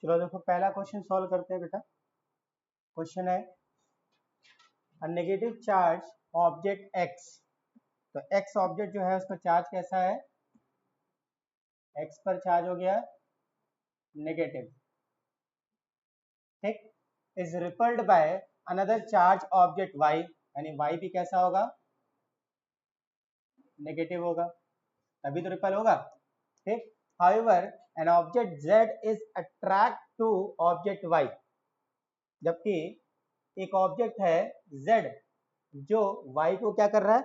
चलो देखो पहला क्वेश्चन सॉल्व करते हैं बेटा। क्वेश्चन है a negative charge object x. तो एक्स ऑब्जेक्ट जो है उसका चार्ज कैसा है, एक्स पर चार्ज हो गया नेगेटिव, ठीक। Is repelled by another charge object Y, यानी वाई भी कैसा होगा, नेगेटिव होगा, तभी तो रिपल होगा, ठीक। However an object Z is attract to object Y, जबकि एक ऑब्जेक्ट है z जो y को क्या कर रहा है,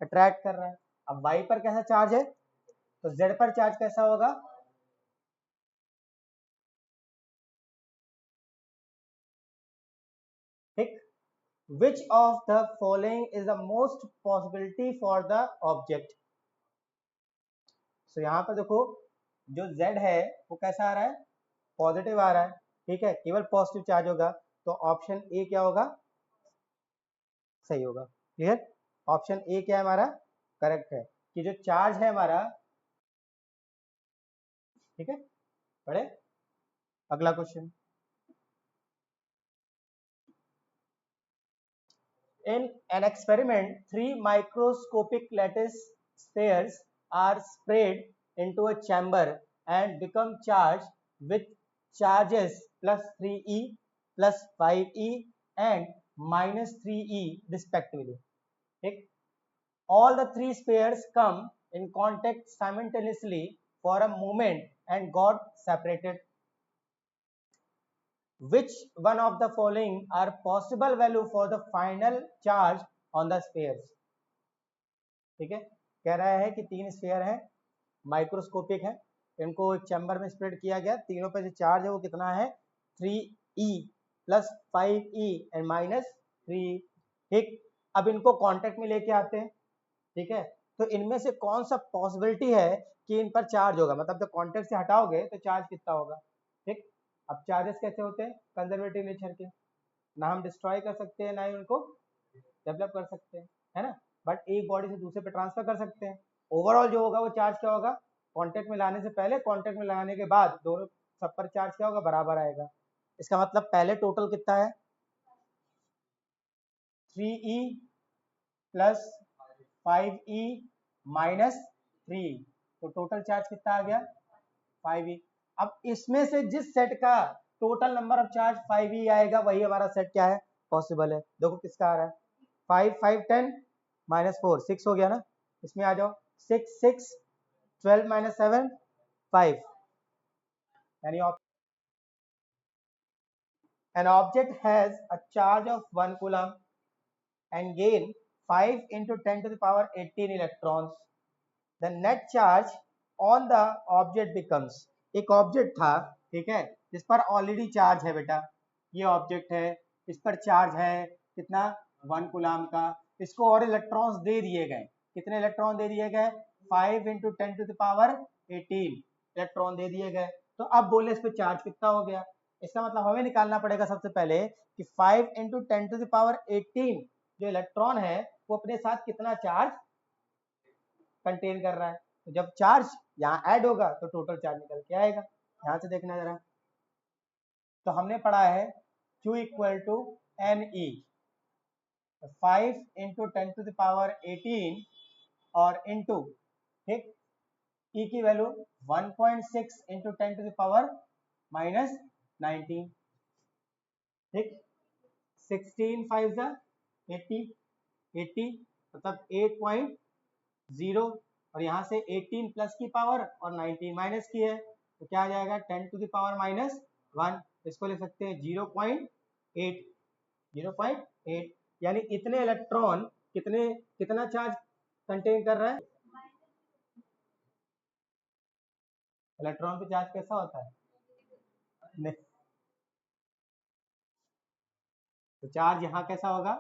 अट्रैक्ट कर रहा है। अब y पर कैसा चार्ज है, तो z पर चार्ज कैसा होगा, ठीक। Which of the following is the most possibility for the object. So यहाँ पर देखो जो z है वो कैसा आ रहा है, पॉजिटिव आ रहा है, ठीक है, केवल पॉजिटिव चार्ज होगा, तो ऑप्शन ए क्या होगा, सही होगा। क्लियर, ऑप्शन ए क्या है हमारा, करेक्ट है कि जो चार्ज है हमारा, ठीक है। पढ़े अगला question. In an experiment, 3 microscopic lattice spheres are sprayed into a chamber and become charged with charges plus 3e, plus 5e and minus 3e respectively. ठीक? All the three spheres come in contact simultaneously for a moment and got separated. Which one of the following are possible value for the final charge on the spheres? ठीक है, कह रहा है कि 3 sphere हैं, microscopic है, इनको एक चैम्बर में स्प्रेड किया गया, तीनों पे जो चार्ज है वो कितना है, 3e plus 5e and minus 3, ठीक। अब इनको कांटेक्ट में लेके आते हैं, ठीक है, तो इनमें से कौन सा पॉसिबिलिटी है कि इन पर चार्ज होगा, मतलब जब कांटेक्ट से हटाओगे तो चार्ज कितना होगा, ठीक। अब चार्जेस कैसे होते हैं, कंजर्वेटिव नेचर के, ना हम डिस्ट्रॉय कर सकते हैं ना ही उनको डेवलप कर सकते हैं, है ना, बट एक बॉडी से दूसरे पे ट्रांसफर कर सकते हैं। ओवरऑल जो होगा वो चार्ज क्या होगा, कांटेक्ट में लाने से पहले, कांटेक्ट में लगाने के बाद, दोनों सब पर चार्ज क्या होगा, बराबर आएगा। इसका मतलब पहले टोटल कितना है, 3e प्लस 5e माइनस 3, तो टोटल चार्ज कितना आ गया, 5e। अब इसमें से जिस सेट का total number of charge 5e आएगा वही हमारा सेट क्या है, पॉसिबल है। देखो किसका आ रहा है, 5 5 10 माइनस 4 6 हो गया ना, इसमें आ जाओ, 6 6 12 माइनस 7 5, यानी an object has a charge of 1 coulomb and gain 5 into 10 to the power 18 electrons. The net charge on the object becomes, एक ऑब्जेक्ट था, ठीक है, जिस पर ऑलरेडी चार्ज है बेटा, ये ऑब्जेक्ट है, इस पर चार्ज है कितना, 1 कूलम का, इसको और इलेक्ट्रॉन्स दे दिए गए, कितने इलेक्ट्रॉन दे दिए गए, 5 into 10 to the power 18 electron दे दिए गए। तो अब बोले इस पर चार्ज कितना हो गया, इसका मतलब हमें निकालना पड़ेगा सबसे पहले कि 5 into 10 to the power 18 जो इलेक्ट्रॉन है वो अपने साथ कितना चार्ज कंटेन कर रहा है। तो जब चार्ज यहाँ ऐड होगा तो टोटल चार्ज निकल के आएगा। यहाँ से देखना जरा, तो हमने पढ़ा है Q equal to N e, 5 into 10 to the power 18 और इंटू, ठीक, ई की value 1.6 into 10 to the power minus 19, ठीक, 16 5 जा 80, 80 मतलब 8.0, और यहाँ से 18 प्लस की पावर और 19 माइनस की है, तो क्या आ जाएगा 10 टू द पावर माइनस 1, इसको लिख सकते हैं 0.8, 0.8, यानी इतने इलेक्ट्रॉन कितना चार्ज कंटेन कर रहा है, इलेक्ट्रॉन पे चार्ज कैसा होता है, तो चार्ज यहाँ कैसा होगा,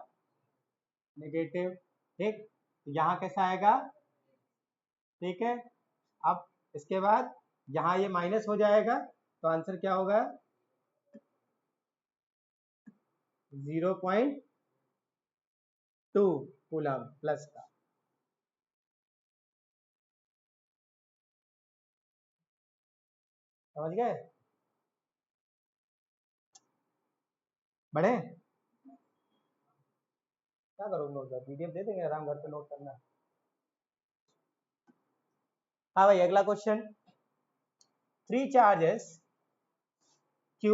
नेगेटिव, ठीक, यहाँ कैसा आएगा, ठीक है। अब इसके बाद यहाँ ये माइनस हो जाएगा, तो आंसर क्या होगा, 0.2 कूलम प्लस का। समझ गए। बड़े क्या करोगे नोट कर, पीडीएफ दे देंगे, आराम घर पे नोट करना। हाँ भाई अगला question, three charges q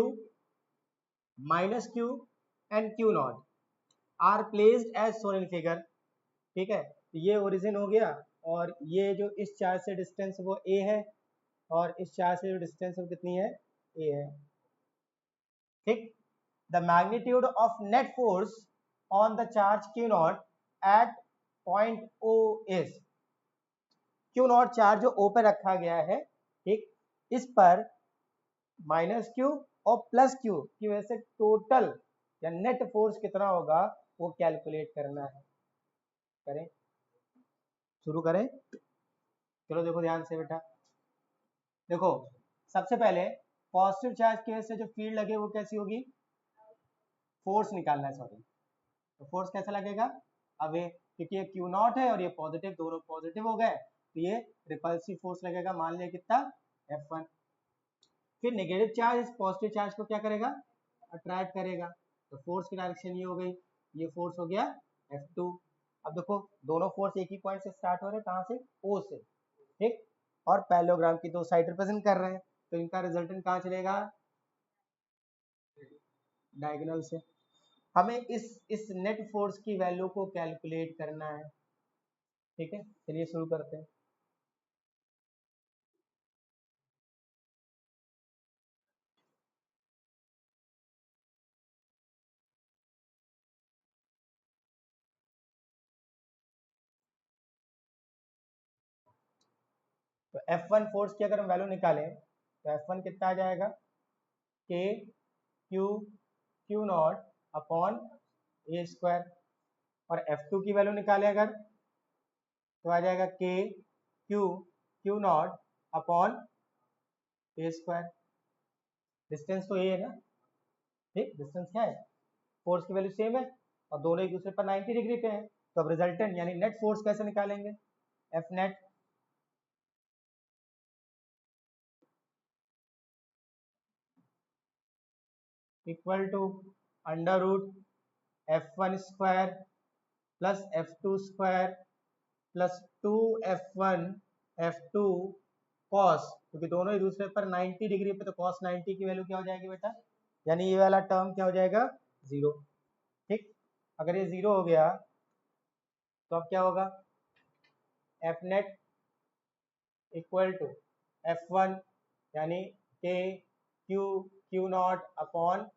minus q and q not are placed as shown in figure. ठीक है, तो ये ओरिजिन हो गया, और ये जो इस चार्ज से डिस्टेंस वो a है, और इस चार्ज से जो डिस्टेंस वो कितनी है, a है। ठीक, the magnitude of net force on the charge q not at point o is, q not charge जो o पे रखा गया है, ठीक, इस पर माइनस क्यू और प्लस क्यू की वजह से टोटल या नेट फोर्स कितना होगा वो कैलकुलेट करना है। करें, शुरू करें, चलो देखो ध्यान से बेटा। देखो सबसे पहले पॉजिटिव चार्ज की वजह से जो फील्ड लगे वो कैसी होगी, फोर्स निकालना है, सॉरी, तो फोर्स कैसा लगेगा, अब ये क्योंकि ये क्यू नॉट है और ये पॉजिटिव, दोनों पॉजिटिव हो गए, तो ये रिपल्सिव फोर्स लगेगा, मान लिया कितना, F1। फिर नेगेटिव चार्ज इस पॉजिटिव चार्ज को क्या करेगा, अट्रैक्ट करेगा, तो फोर्स की डायरेक्शन ये हो गई, ये फोर्स हो गया F2। अब देखो दोनों फोर्स एक ही पॉइंट से स्टार्ट हो रहे हैं, कहाँ से, O से, ठीक, और पैरेललोग्राम की दो साइड रिप्रेजेंट कर रहे हैं, तो इनका रिजल्टेंट कहाँ चलेगा, डायगोनल से। हमें इस नेट फोर्स की वैल्यू को कैलकुलेट करना है। ठीक है, चलिए शुरू करते हैं। तो F1 फोर्स की अगर हम वैल्यू निकालें तो F1 कितना आ जाएगा, K Q Q not upon A square, और F2 की वैल्यू निकालें अगर तो आ जाएगा K Q Q not upon A square. Distance तो ये है ना, ठीक, डिस्टेंस क्या है, फोर्स की वैल्यू सेम है और दोनों एक दूसरे पर 90 डिग्री पे हैं, तो अब रिजल्टेंट यानी नेट फोर्स कैसे निकालेंगे, F net equal to under root F1 square plus F2 square plus 2 F1 F2 cos, क्योंकि दोनों एक दूसरे पर 90 डिग्री पे, तो कॉस 90 की वैल्यू क्या हो जाएगी बेटा, यानी ये वाला टर्म क्या हो जाएगा, जीरो। ठीक, अगर ये जीरो हो गया तो अब क्या होगा, F net equal to F1 यानी के Q Q not upon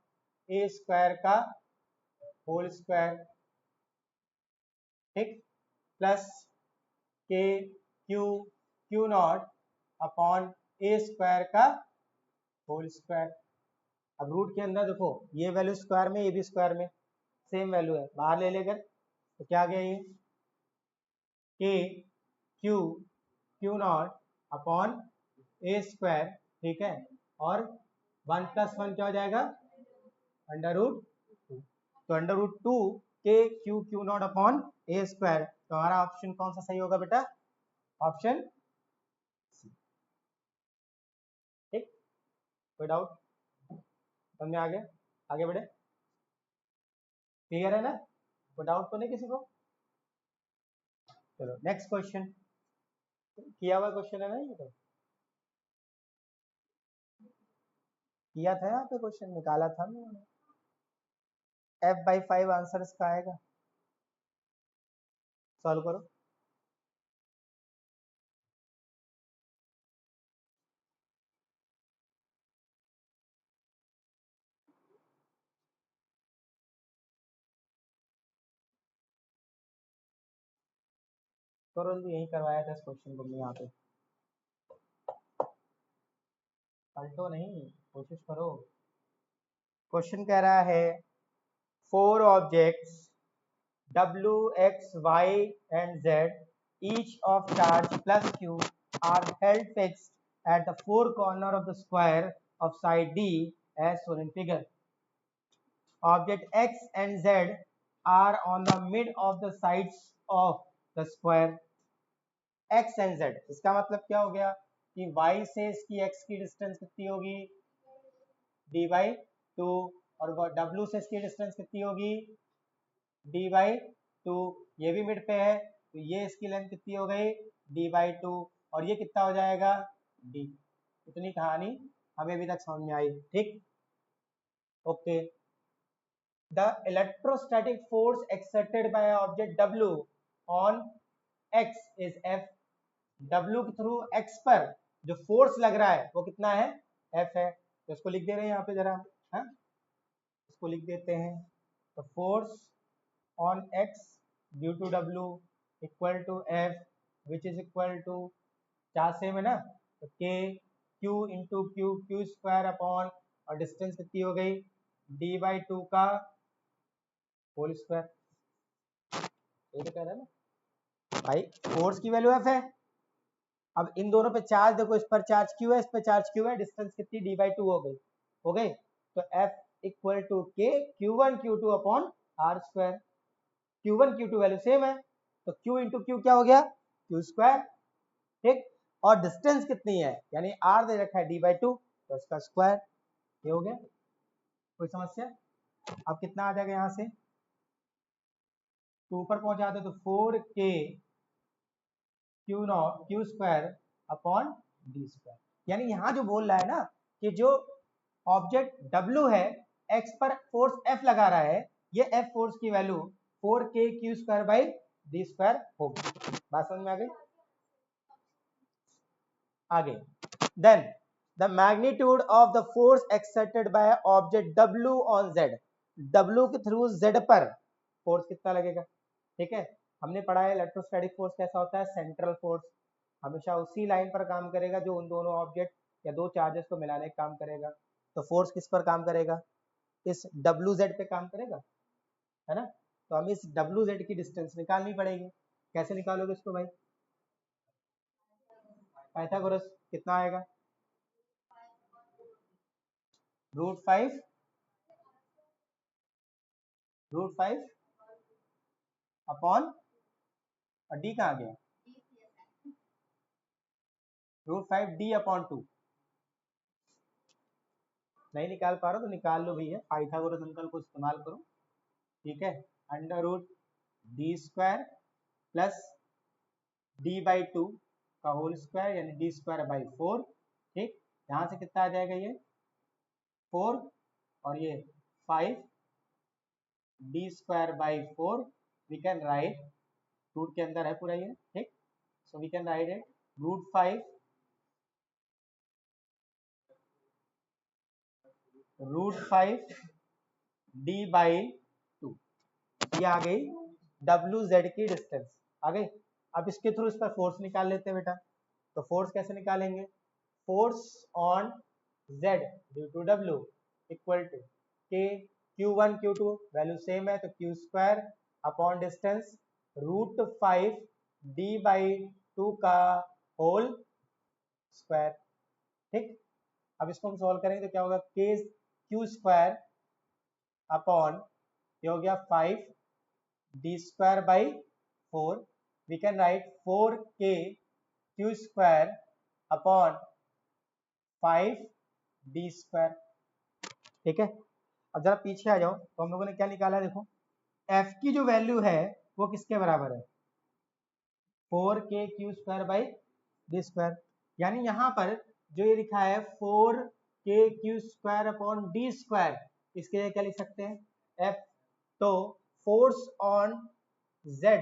A square का होल स्क्वायर, ठीक, प्लस के Q Q not upon A square का होल स्क्वायर। अब रूट के अंदर देखो ये वैल्यू स्क्वायर में, ये भी स्क्वायर में सेम वैल्यू है, बाहर ले लेकर तो क्या आ गया, ये के Q Q not upon A square, ठीक है, और 1 + 1 क्या हो जाएगा, अंडर रूट टू, तो अंडर रूट टू के Q Q not upon A square, तो हमारा ऑप्शन कौन सा सही होगा बेटा, ऑप्शन सी। ठीक, कोई डाउट, समझ में आ गया, आगे बढ़े, क्लियर है ना, कोई डाउट तो नहीं किसी को। चलो नेक्स्ट क्वेश्चन, किया हुआ क्वेश्चन है ना ये, तो किया था यहाँ पे क्वेश्चन, निकाला था मैंने, F/5 आंसर इसका आएगा, सॉल्व करो। करो जी, यही करवाया था इस क्वेश्चन को मैं यहाँ पे, पलटो नहीं, कोशिश करो। क्वेश्चन कह रहा है four objects W X Y and Z each of charge plus Q are held fixed at the four corner of the square of side D as shown in figure. Object X and Z are on the mid of the sides of the square. X and Z, इसका मतलब क्या हो गया कि Y से इसकी X की distance कितनी होगी, D/2, और W से इसकी डिस्टेंस कितनी होगी, d/2। ये भी मिड पे है तो ये इसकी लेंथ कितनी हो गई, d/2, और ये कितना हो जाएगा, d। इतनी कहानी हमें अभी तक समझ में आई, ठीक। Okay, the electrostatic force exerted by object W on x is F। W के थ्रू x पर जो फोर्स लग रहा है वो कितना है, F है। तो इसको लिख दे रहे हैं यहाँ पे जरा, हाँ इसको लिख देते हैं। तो force on x due to W equal to F which is equal to, क्या सेम है ना, तो K Q into Q square upon, और डिस्टेंस कितनी हो गई, d/2 का होल स्क्वायर। ये तो कह रहा है ना भाई, फोर्स की वैल्यू F है। अब इन दोनों पे चार्ज देखो, इस पर चार्ज Q है, इस पर चार्ज Q है, डिस्टेंस कितनी d/2 हो गई, हो गई। तो F equal to K Q1 Q2 upon R square. Q1 Q2 value same है तो Q इंटू क्यू क्या हो गया, Q स्क्वायर, ठीक। और डिस्टेंस कितनी है, यानी R दे रखा है d/2 तो इसका स्क्वायर, ये हो गया। कोई समस्या। अब कितना आ जाएगा यहाँ से, तो ऊपर पहुंचा दो तो 4K Q square upon d square. यानी यहाँ जो बोल रहा है ना कि जो ऑब्जेक्ट W है, x पर फोर्स F लगा रहा है, ये F फोर्स की value 4K Q square by d square होगी। बात समझ में आ गई। आगे, then the magnitude of the force exerted by object W on Z। W के थ्रू Z पर फोर्स कितना लगेगा, ठीक है। हमने पढ़ा है इलेक्ट्रोस्टैटिक फोर्स कैसा होता है, सेंट्रल फोर्स हमेशा उसी लाइन पर काम करेगा जो उन दोनों ऑब्जेक्ट या दो चार्जेस को मिलाने का काम करेगा। तो फोर्स किस पर काम करेगा, इस WZ पे काम करेगा, है ना। तो हमें इस WZ की डिस्टेंस निकालनी पड़ेगी। कैसे निकालोगे इसको भाई, पाइथागोरस कितना आएगा, √5 √5 अपॉन, और डी कहाँ गया, √5d/2। नहीं निकाल पा रहा तो निकाल लो भैया, पाइथागोरस अंकल को इस्तेमाल करो, ठीक है। √d² प्लस d/2 का होल स्क्वायर यानी d²/4, ठीक। यहाँ से कितना आ जाएगा, ये 4 और ये 5, d²/4 we can right, root के अंदर है पूरा ये, ठीक। So we can write it √5 d/2। ये आ गई WZ की डिस्टेंस, आ गई। अब इसके थ्रू इस पर फोर्स निकाल लेते हैं बेटा। तो फोर्स कैसे निकालेंगे, force on Z due to W equal to K Q1 Q2 value same है तो Q square upon distance √5 d/2 का होल स्क्वायर, ठीक। अब इसको हम सॉल्व करेंगे तो क्या होगा, K Q स्क्वायर अपॉन ये हो गया 5 d²/4, we can write 4K Q square upon 5d², ठीक है। अब जरा पीछे आ जाओ तो हम लोगों ने क्या निकाला, देखो F की जो वैल्यू है वो किसके बराबर है, 4K Q square by d²। यानी यहाँ पर जो ये लिखा है 4K Q square upon d², इसके लिए क्या लिख सकते हैं, F। तो force on Z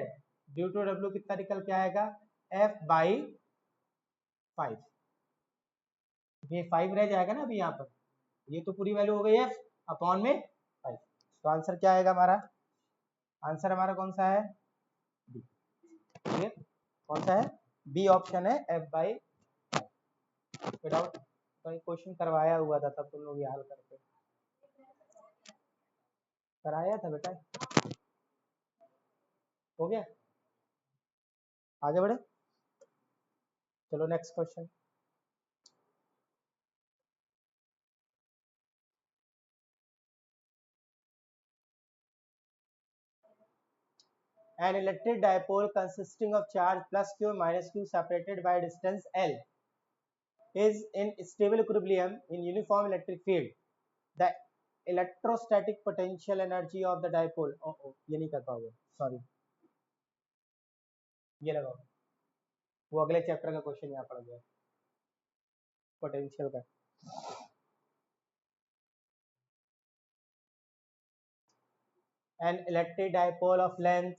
due to W कितना निकल के आएगा, F/5। ये 5 रह जाएगा ना अभी यहाँ पर, ये तो पूरी वैल्यू हो गई F अपॉन में 5। तो आंसर क्या आएगा हमारा, आंसर हमारा कौन सा है, बी। क्लियर, कौन सा है, बी ऑप्शन है, F/5। विदाउट कोई क्वेश्चन करवाया हुआ था तब तुम लोग ये हल करते, कराया था बेटा, हो गया। आगे बढ़े, चलो next question. An electric dipole consisting of charge plus q minus q separated by a distance L is in stable equilibrium in uniform electric field. The electrostatic potential energy of the dipole, ये नहीं कर पाओगे, sorry, ये लगाओ, वो अगले chapter का question यहाँ पड़ गया पोटेंशियल का। An electric dipole of length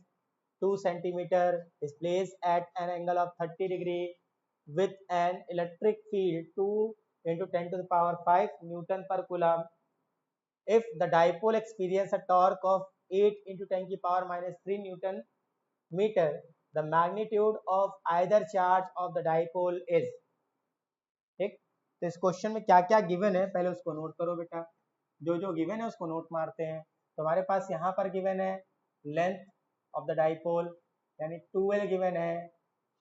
2 centimeter is placed at an angle of 30 degree with an electric field 2 into 10 to the power 5 Newton per coulomb. If the dipole experience a torque of 8 into 10 to the power minus 3 Newton meter, the magnitude of either charge of the dipole is। ठीक, तो इस question में क्या क्या given है पहले उसको note करो बेटा, जो जो गिवन है उसको नोट मारते हैं। तो हमारे पास यहाँ पर गिवन है लेंथ ऑफ द डाइपोल यानी 12 गिवन है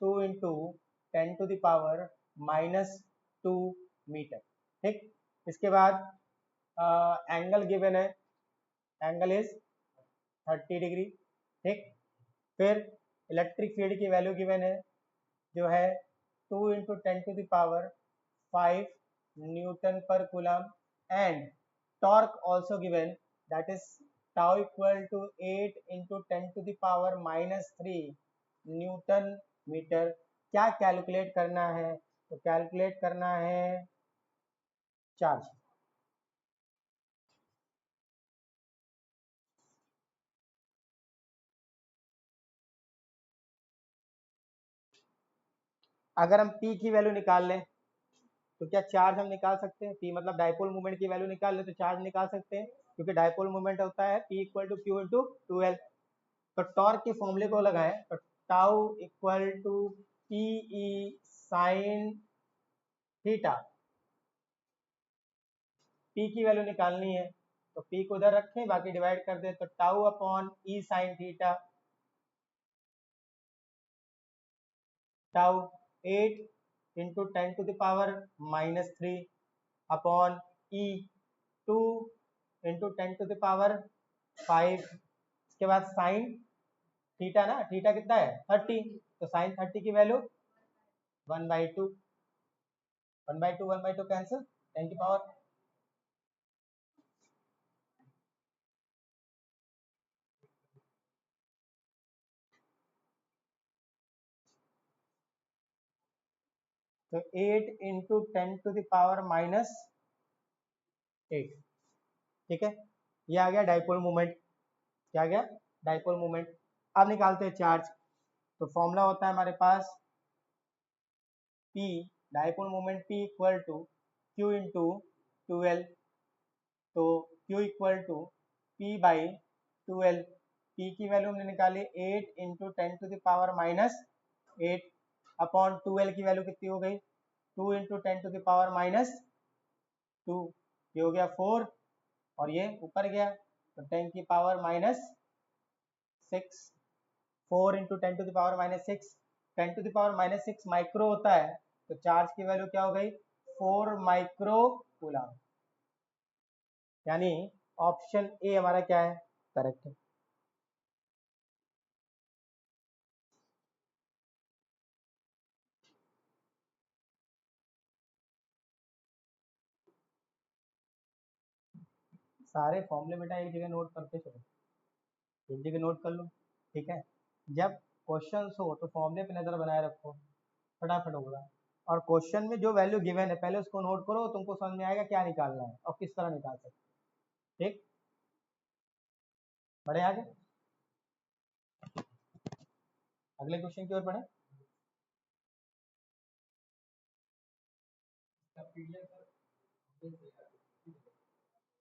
2 into 10 to the power minus 2 metre. ठीक, इसके बाद एंगल गिवन है, एंगल इज 30 डिग्री। ठीक, फिर इलेक्ट्रिक फील्ड की वैल्यू गिवन है जो है 2 into 10 to the power 5 newton पर coulomb and torque also given that is tau equal to 8 into 10 to the power minus 3 newton metre. क्या calculate करना है, तो कैलकुलेट करना है चार्ज। अगर हम P की वैल्यू निकाल लें तो क्या चार्ज हम निकाल सकते हैं, P मतलब डाइपोल मूवमेंट की वैल्यू निकाल लें तो चार्ज निकाल सकते हैं, क्योंकि डाइपोल मूवमेंट होता है P equal to Q into 2L। तो टॉर्क के फॉर्मूले को लगाएं तो tau equal to P E sine theta, P की वैल्यू निकालनी है तो P को उधर रखें बाकी डिवाइड कर दें, तो tau upon E sine theta, tau 8 into 10 to the power minus 3 upon E 2 into 10 to the power 5। इसके बाद साइन थीटा ना, थीटा कितना है 30, तो साइन 30 की वैल्यू 1/2, 1/2 1/2 कैंसिल, 10 की पावर तो 8 into 10 to the power minus 8। ठीक है, ये आ गया डाइपोल मूवमेंट, क्या आ गया डाइपोल मूवमेंट। अब निकालते हैं चार्ज, तो फॉर्मूला होता है हमारे पास P dipole movement P equal to Q into 2L, तो Q equal to P by 2L। P की वैल्यू हमने निकाली 8 into 10 to the power minus 8 upon 2L की वैल्यू कितनी हो गई 2 into 10 to the power minus 2, ये हो गया 4 और ये ऊपर गया तो 10 की power minus 6, 4 into 10 to the power minus 6, 10 to the power minus 6 micro होता है, तो चार्ज की वैल्यू क्या हो गई 4 माइक्रो कूलम, यानी ऑप्शन ए हमारा क्या है करेक्ट है। सारे फॉर्मूले बेटा एक जगह नोट करते चलो, एक जगह नोट कर लो। ठीक है, जब क्वेश्चन हो तो फॉर्मूले पे नजर बनाए रखो, फटाफट होगा। और क्वेश्चन में जो वैल्यू गिवन है पहले उसको नोट करो, तुमको समझ में आएगा क्या निकालना है और किस तरह निकाल सकते। ठीक, बढ़े आगे, अगले क्वेश्चन की ओर बढ़े।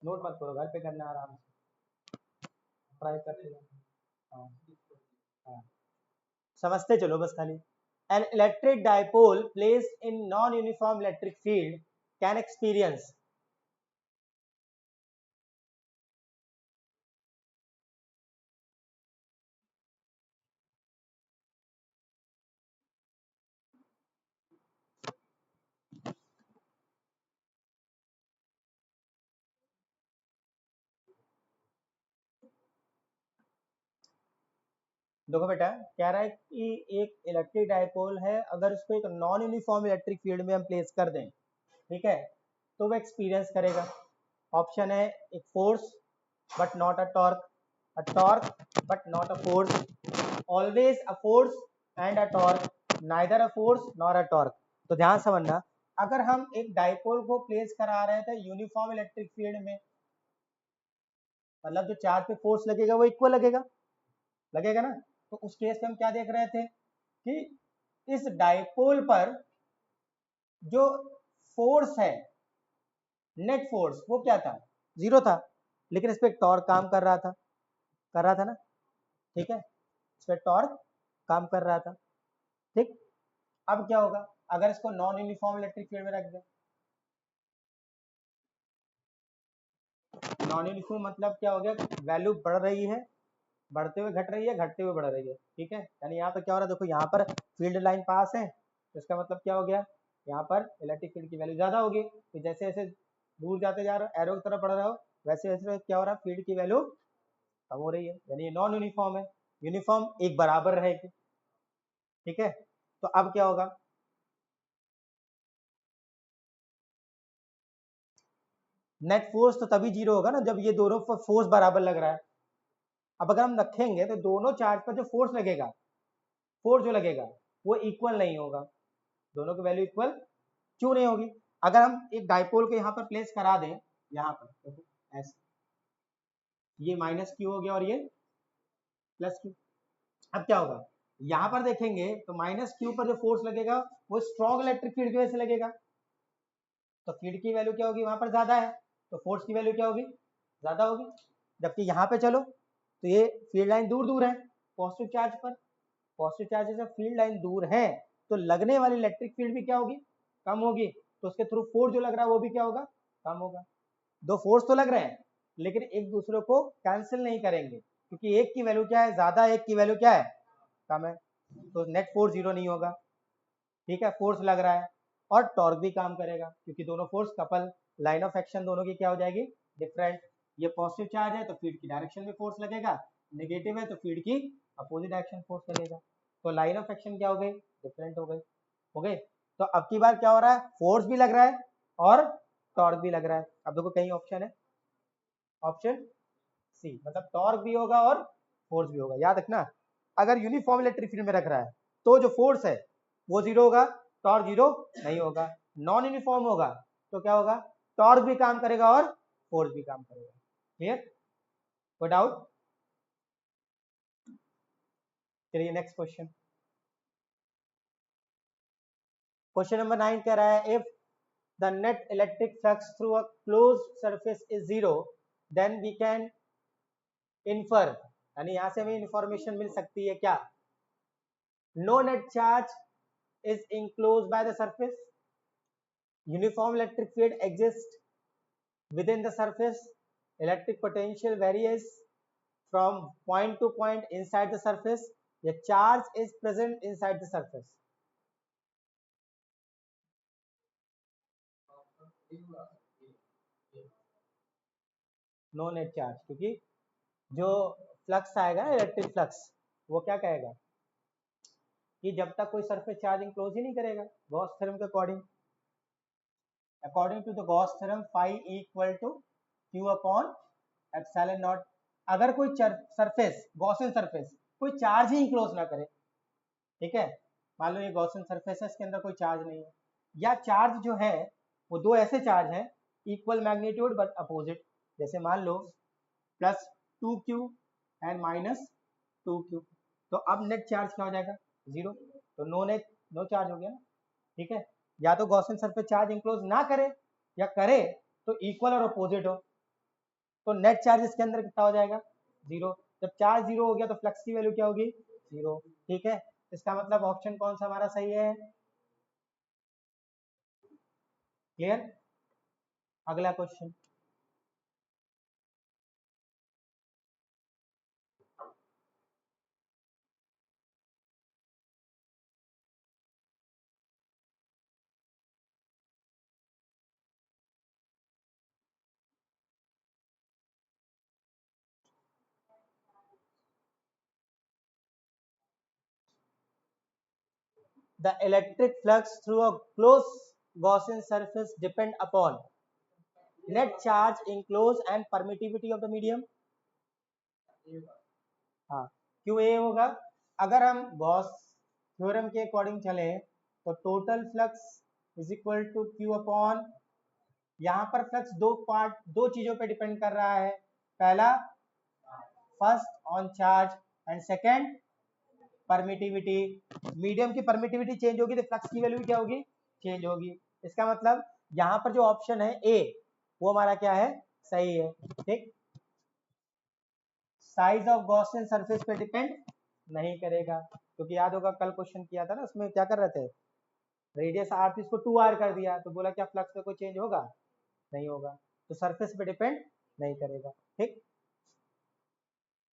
नोट मत करो, घर पे करना आराम से, ट्राई करते जाओ। हाँ हाँ, समझते चलो बस खाली। An electric dipole placed in non-uniform electric field can experience देखो बेटा, कह रहा है कि एक इलेक्ट्रिक डाइपोल है, अगर उसको एक नॉन यूनिफॉर्म इलेक्ट्रिक फील्ड में हम प्लेस कर दें, ठीक है, तो वो एक्सपीरियंस करेगा। ऑप्शन है एक force but not a torque but not a force, always a force and a torque, neither a force nor a torque. तो ध्यान समझना, अगर हम एक डाइपोल को प्लेस करा रहे थे यूनिफॉर्म इलेक्ट्रिक फील्ड में, मतलब जो चार्ज पे फोर्स लगेगा वो इक्वल लगेगा, लगेगा ना। तो उस केस में हम क्या देख रहे थे कि इस डाइपोल पर जो फोर्स है, नेट फोर्स, वो क्या था, जीरो था, लेकिन इस पे टॉर्क काम कर रहा था, कर रहा था ना, ठीक है, इस पे टॉर्क काम कर रहा था, ठीक। अब क्या होगा अगर इसको नॉन यूनिफॉर्म इलेक्ट्रिक फील्ड में रख दें, नॉन यूनिफॉर्म मतलब क्या हो गया, वैल्यू बढ़ रही है, बढ़ते हुए घट रही है, घटते हुए बढ़ रही है, ठीक है। यानी यहाँ पर क्या हो रहा है, देखो यहाँ पर फील्ड लाइन पास है, तो इसका मतलब क्या हो गया, यहाँ पर इलेक्ट्रिक फील्ड की वैल्यू ज्यादा होगी, तो जैसे जैसे दूर जाते जा रहे हो, एरो की तरफ बढ़ रहे हो, वैसे वैसे क्या हो रहा है, फील्ड की वैल्यू कम हो रही है, यानी ये नॉन यूनिफॉर्म है। यूनिफॉर्म एक बराबर रहेगी, ठीक है। तो अब क्या होगा, नेट फोर्स तो तभी जीरो होगा ना जब ये दोनों फोर्स बराबर लग रहा है। अब अगर हम रखेंगे तो दोनों चार्ज पर जो फोर्स लगेगा, फोर्स जो लगेगा वो इक्वल नहीं होगा, दोनों की वैल्यू इक्वल क्यों नहीं होगी। अगर हम एक डाइपोल को यहाँ पर प्लेस करा दें, यहाँ पर ऐसे, ये माइनस क्यू हो गया और ये प्लस क्यू, अब क्या होगा, यहाँ पर देखेंगे तो माइनस क्यू पर जो फोर्स लगेगा वो स्ट्रॉन्ग इलेक्ट्रिक फील्ड की वजह से लगेगा, तो फील्ड की वैल्यू क्या होगी, वहां पर ज्यादा है, तो फोर्स की वैल्यू क्या होगी, ज्यादा होगी। जबकि यहाँ पे चलो तो ये फील्ड लाइन दूर दूर है, पॉजिटिव चार्ज पर, पॉजिटिव चार्ज से फील्ड लाइन दूर है, तो लगने वाली इलेक्ट्रिक फील्ड भी क्या होगी, कम होगी, तो उसके थ्रू फोर्स जो लग रहा है वो भी क्या होगा, कम होगा। दो फोर्स तो लग रहे हैं लेकिन एक दूसरे को कैंसिल नहीं करेंगे, क्योंकि एक की वैल्यू क्या है ज्यादा, एक की वैल्यू क्या है कम है, तो नेट फोर्स जीरो नहीं होगा, ठीक है। फोर्स लग रहा है और टॉर्क भी काम करेगा, क्योंकि दोनों force couple, line of action दोनों की क्या हो जाएगी, डिफरेंट। ये पॉजिटिव चार्ज है तो फील्ड की डायरेक्शन में फोर्स लगेगा, नेगेटिव है तो फील्ड की अपोजिट डायरेक्शन फोर्स लगेगा, तो लाइन ऑफ एक्शन क्या हो गई, डिफरेंट हो गई, हो गई। तो अब की बार क्या हो रहा है, फोर्स भी लग रहा है और टॉर्क भी लग रहा है। अब देखो कहीं ऑप्शन है, ऑप्शन सी, मतलब टॉर्क भी होगा और फोर्स भी होगा। याद रखना, अगर यूनिफॉर्म इलेक्ट्रिक फील्ड में रख रहा है तो जो फोर्स है वो जीरो होगा, टॉर्क जीरो नहीं होगा। नॉन यूनिफॉर्म होगा तो क्या होगा, टॉर्क भी काम करेगा और फोर्स भी काम करेगा। क्लियर, कोई डाउट। चलिए नेक्स्ट क्वेश्चन, क्वेश्चन नंबर 9 कह रहा है, if the net electric flux through a closed surface is zero, then we can infer, यानी यहां से हमें इंफॉर्मेशन मिल सकती है क्या, no net charge is enclosed by the surface, uniform electric field exists within the surface, electric potential varies from point to point inside the surface, a charge is present inside the surface। No net charge, क्योंकि जो flux आएगा electric flux, वो क्या कहेगा कि जब तक कोई सरफेस चार्ज इंक्लोज ही नहीं करेगा, गॉस थ्योरम के according, according to the Gauss theorem phi equal to Q upon epsilon naught. अगर कोई सरफेस, गॉसियन सरफेस, कोई चार्ज ही इंक्लोज ना करे, ठीक है, मान लो ये गॉसियन सरफेस है, इसके अंदर कोई चार्ज नहीं है, या चार्ज जो है वो दो ऐसे चार्ज हैं इक्वल मैग्नीट्यूड बट अपोजिट, जैसे मान लो plus two Q and minus two Q, तो अब नेट चार्ज क्या हो जाएगा, जीरो, तो नो नेट, नो चार्ज हो गया ना, ठीक है। या तो गॉसियन सरफेस चार्ज इंक्लोज ना करे या करे तो इक्वल और अपोजिट हो, तो नेट चार्ज इसके अंदर कितना हो जाएगा, जीरो। जब चार्ज जीरो हो गया तो फ्लक्स की वैल्यू क्या होगी, जीरो, ठीक है। इसका मतलब ऑप्शन कौन सा हमारा सही है, क्लियर। अगला question, the electric flux through a closed Gaussian surface depend upon, net charge enclose and permittivity of the medium, हाँ क्यू ए होगा। अगर हम गॉस थ्योरम के अकॉर्डिंग चले तो total flux is equal to Q upon, यहाँ पर flux दो चीजों पे डिपेंड कर रहा है, पहला first on charge and second permittivity. Medium की परमिटिविटी चेंज होगी तो फ्लक्स की वैल्यू क्या होगी, चेंज होगी। इसका मतलब यहाँ पर जो ऑप्शन है ए वो हमारा क्या है, सही है। ठीक, साइज ऑफ गॉसियन सरफेस पे डिपेंड नहीं करेगा, क्योंकि याद होगा कल क्वेश्चन किया था ना, उसमें क्या कर रहे थे, रेडियस आर थी इसको 2r कर दिया, तो बोला क्या फ्लक्स में कोई चेंज होगा, नहीं होगा, तो सरफेस पे डिपेंड नहीं करेगा। ठीक,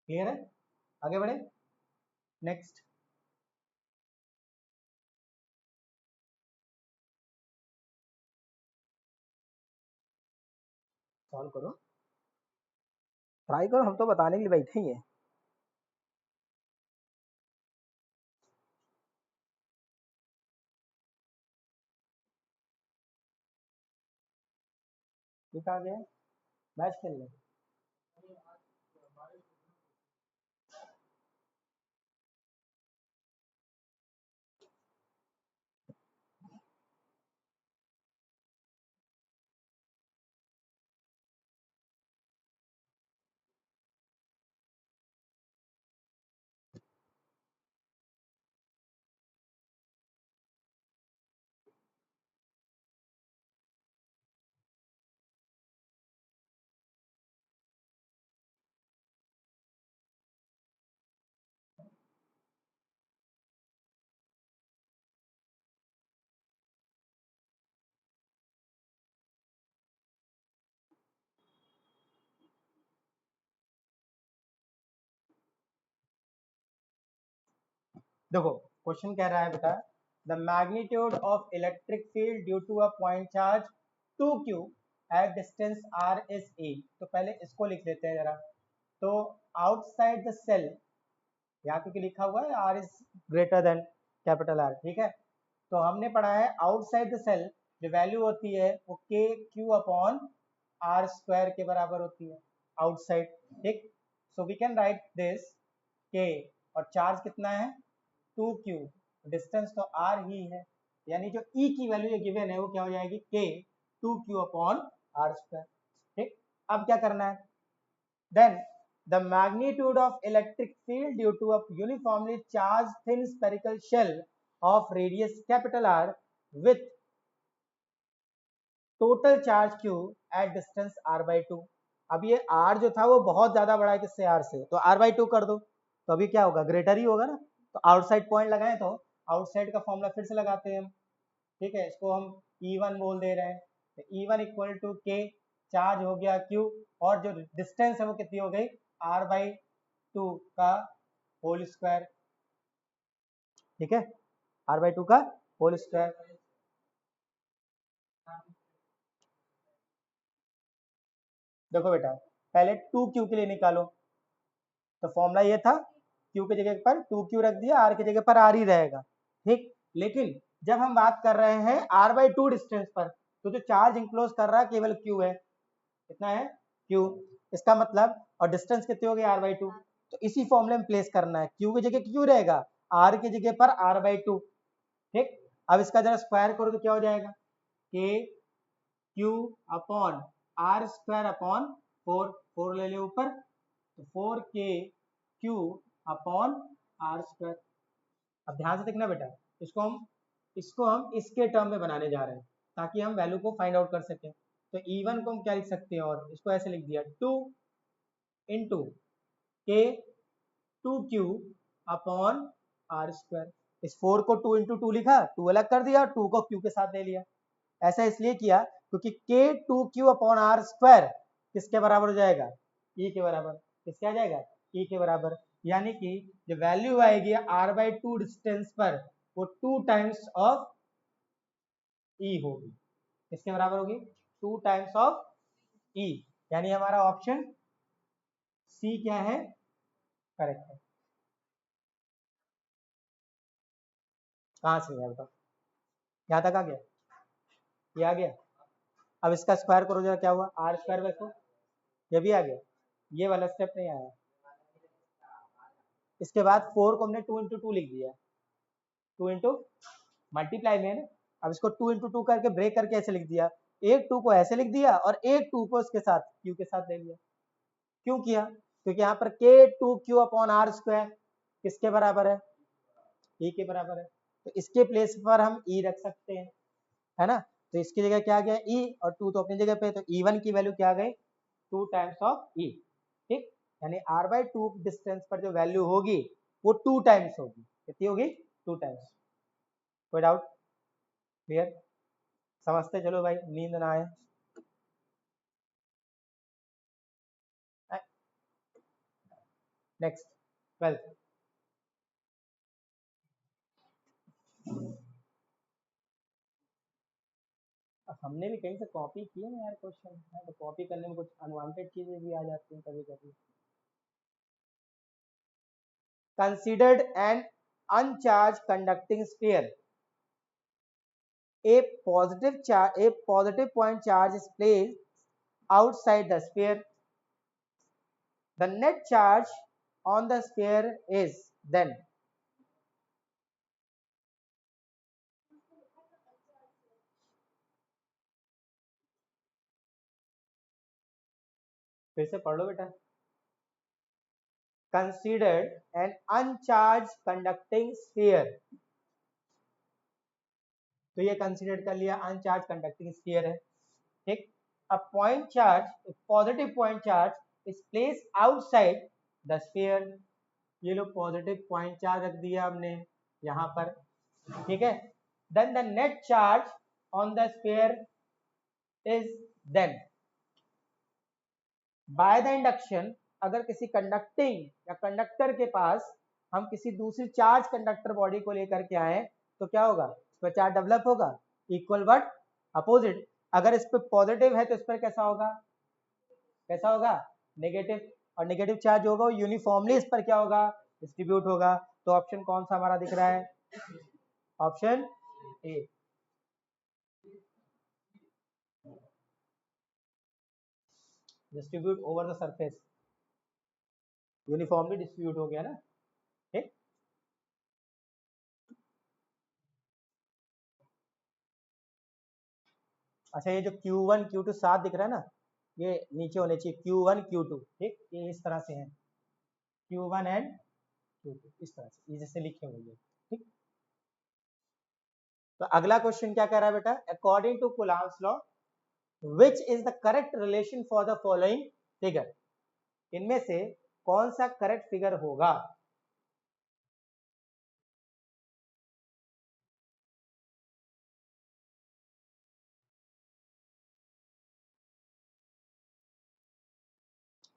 क्लियर है, आगे बढ़े नेक्स्ट। सॉल्व करो, ट्राई करो, हम तो बताने के लिए बैठे ही हैं। ये कहा गया, मैच खेल ले। देखो क्वेश्चन कह रहा है बेटा, the magnitude of electric field due to a point charge 2q at distance r is a। तो पहले इसको लिख लेते हैं जरा। तो आउटसाइड द सेल, यहाँ क्योंकि लिखा हुआ है r is greater than capital R, ठीक है, तो हमने पढ़ा है आउटसाइड द सेल जो वैल्यू होती है वो k q upon r square के बराबर होती है आउटसाइड। ठीक, so we can write this k, और चार्ज कितना है 2q, डिस्टेंस तो r ही है, यानी जो e की वैल्यू गिवन है वो क्या हो जाएगी k 2q upon r square. ठीक, अब क्या करना है, then the magnitude of electric field due to a uniformly charge thin spherical shell of radius capital R with total charge q at distance r/2। अब ये r जो था वो बहुत ज्यादा बड़ा है किससे, r से, तो r/2 कर दो, तो अभी क्या होगा, ग्रेटर ही होगा ना। तो आउटसाइड पॉइंट लगाएं तो आउटसाइड का फॉर्मूला फिर से लगाते हैं हम। ठीक है, इसको हम E1 बोल दे रहे हैं, तो E1 इक्वल टू के, चार्ज हो गया Q, और जो डिस्टेंस है वो कितनी हो गई r/2 का होल स्क्वायर। ठीक है, r/2 का होल स्क्वायर। देखो बेटा पहले 2q के लिए निकालो, तो फॉर्मूला ये था q की जगह पर 2q रख दिया, r की जगह पर r ही रहेगा। ठीक, लेकिन जब हम बात कर रहे हैं r/2 डिस्टेंस पर, तो जो चार्ज इंक्लोज कर रहा है केवल q है, कितना है q, इसका मतलब, और डिस्टेंस कितनी हो गई r/2, तो इसी फॉर्मूले में प्लेस करना है, q की जगह q रहेगा, r की जगह पर r/2। ठीक, अब इसका जरा स्क्वायर करो तो क्या हो जाएगा, k q upon r square upon 4, 4 ले ले ऊपर, तो 4k q upon r square. अब ध्यान से देखना बेटा, इसको हम इसके टर्म में बनाने जा रहे हैं ताकि हम वैल्यू को फाइंड आउट कर सकें। तो E1 को हम क्या लिख सकते हैं, और इसको ऐसे लिख दिया 2 इंटू के 2q अपॉन r स्क्वायर। इस 4 को 2 इंटू 2 लिखा, 2 अलग कर दिया, 2 को q के साथ ले लिया। ऐसा इसलिए किया क्योंकि k 2q upon r square किसके बराबर हो जाएगा, e के बराबर। किसके आ जाएगा, e के बराबर, यानी कि जो वैल्यू आएगी r/2 डिस्टेंस पर वो 2 टाइम्स ऑफ e होगी। किसके बराबर होगी, 2 टाइम्स ऑफ e, यानी हमारा ऑप्शन सी क्या है, करेक्ट है। कहाँ से गया बताओ, यहाँ तक आ गया, ये आ गया। अब इसका स्क्वायर करो जरा, क्या हुआ, आर स्क्वायर बाई 4, ये भी आ गया, ये वाला स्टेप नहीं आया। इसके बाद 4 को हमने 2 इंटू 2 लिख दिया, 2 इंटू मल्टीप्लाई में है ना, अब इसको 2 इंटू 2 करके ब्रेक करके ऐसे लिख दिया, एक 2 को ऐसे लिख दिया और एक 2 को इसके साथ क्यू के साथ ले लिया। क्यों किया, क्योंकि यहाँ पर k2q अपॉन आर स्क्वायर किसके बराबर है, e के बराबर है, तो इसके प्लेस पर हम e रख सकते हैं, है ना, तो इसकी जगह क्या आ गया e, और 2 तो अपनी जगह पे, तो e1 की वैल्यू क्या आ गई, 2 टाइम्स ऑफ e, ठीक, यानी r/2 डिस्टेंस पर जो वैल्यू होगी वो 2 टाइम्स होगी, कितनी होगी, 2 टाइम्स। कोई डाउट, क्लियर, समझते चलो भाई, नींद ना आए। नेक्स्ट 12th, हमने भी कहीं से कॉपी किए ना यार क्वेश्चन, तो कॉपी करने में कुछ अनवांटेड चीजें भी आ जाती हैं कभी कभी। Considered an अनचार्ज conducting sphere, a positive point charge is placed outside the sphere, the net charge on the sphere is then, फिर से पढ़ लो बेटा, considered an uncharged conducting sphere, तो ये कंसिडर कर लिया अनचार्ज कंडक्टिंग स्फीयर है, ठीक, अ point charge, positive point charge is place outside the sphere, ये लो पॉजिटिव पॉइंट चार्ज रख दिया हमने यहाँ पर, ठीक है, then the net charge on the sphere is then, by the induction, अगर किसी कंडक्टिंग या कंडक्टर के पास हम किसी दूसरी चार्ज कंडक्टर बॉडी को लेकर के आए तो क्या होगा, इस पर चार्ज डेवलप होगा, इक्वल बट अपोजिट, अगर इस पर पॉजिटिव है तो इस पर कैसा होगा, कैसा होगा, नेगेटिव, और नेगेटिव चार्ज होगा वो यूनिफॉर्मली इस पर क्या होगा, डिस्ट्रीब्यूट होगा, तो ऑप्शन कौन सा हमारा दिख रहा है, option A, distribute over the surface, uniformly distribute हो गया ना, ठीक। अच्छा ये जो Q1 Q2 साथ दिख रहा है ना, ये नीचे होने चाहिए Q1 Q2, ठीक, ये इस तरह से है, Q1 एंड Q2 इस तरह से, ये जैसे लिखे हुए हैं, ठीक। तो अगला क्वेश्चन क्या कह रहा है बेटा, according to Coulomb's law which is the correct relation for the following figure, इनमें से कौन सा करेक्ट फिगर होगा,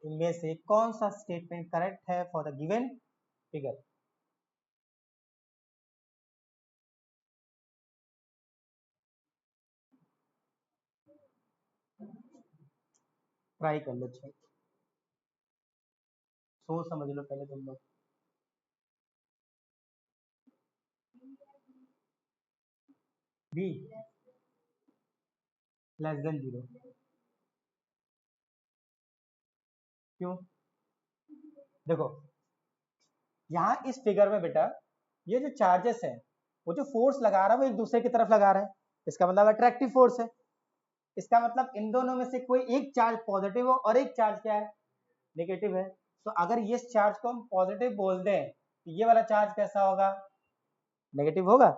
इनमें से कौन सा स्टेटमेंट करेक्ट है for the given figure, try कर लो, सोच समझ लो पहले तुम लोग, बी लेस देन 0, क्यों, देखो यहाँ इस फिगर में बेटा ये जो चार्जेस है वो जो फोर्स लगा रहा है वो एक दूसरे की तरफ लगा रहा है, इसका मतलब अट्रैक्टिव फोर्स है, इसका मतलब इन दोनों में से कोई एक चार्ज पॉजिटिव हो और एक चार्ज क्या है, नेगेटिव है, तो अगर ये चार्ज को हम पॉजिटिव बोल दें तो ये वाला चार्ज कैसा होगा, नेगेटिव होगा,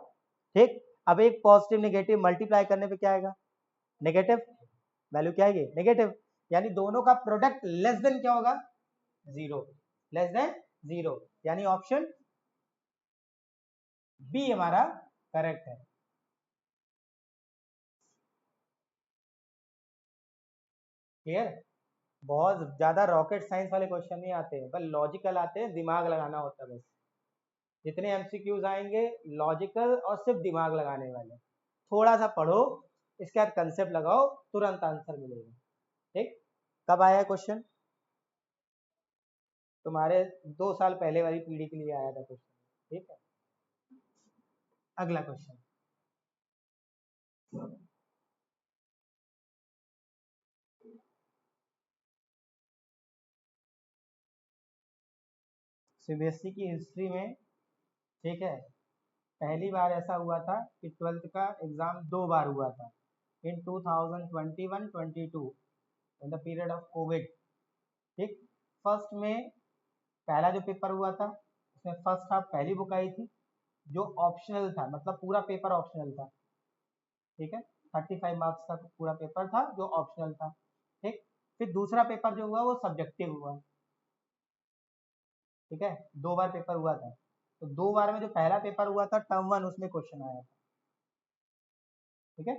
ठीक, अब एक पॉजिटिव नेगेटिव मल्टीप्लाई करने पे क्या आएगा, नेगेटिव, वैल्यू क्या आएगी, नेगेटिव, यानी दोनों का प्रोडक्ट लेस देन क्या होगा, 0, लेस देन 0, यानी ऑप्शन बी हमारा करेक्ट है, क्लियर, बहुत ज्यादा रॉकेट साइंस वाले क्वेश्चन नहीं आते हैं, बस लॉजिकल आते हैं, दिमाग लगाना होता है बस, जितने एमसीक्यूज आएंगे लॉजिकल और सिर्फ दिमाग लगाने वाले, थोड़ा सा पढ़ो, इसके बाद कंसेप्ट लगाओ, तुरंत आंसर मिलेगा, ठीक, कब आया है क्वेश्चन, तुम्हारे 2 साल पहले वाली पीढ़ी के लिए आया था क्वेश्चन, ठीक है, अगला क्वेश्चन, सीबीएसई की हिस्ट्री में, ठीक है, पहली बार ऐसा हुआ था कि 12th का एग्ज़ाम 2 बार हुआ था, इन 2021-22 in the period of Covid. ठीक, फर्स्ट में पहला जो पेपर हुआ था उसमें फर्स्ट हाफ पहली बुक आई थी जो ऑप्शनल था, मतलब पूरा पेपर ऑप्शनल था। ठीक है, 35 मार्क्स का पूरा पेपर था जो ऑप्शनल था। ठीक, फिर दूसरा पेपर जो हुआ वो सब्जेक्टिव हुआ। ठीक है, 2 बार पेपर हुआ था, तो 2 बार में जो पहला पेपर हुआ था टर्म 1 उसमें क्वेश्चन आया था। ठीक है,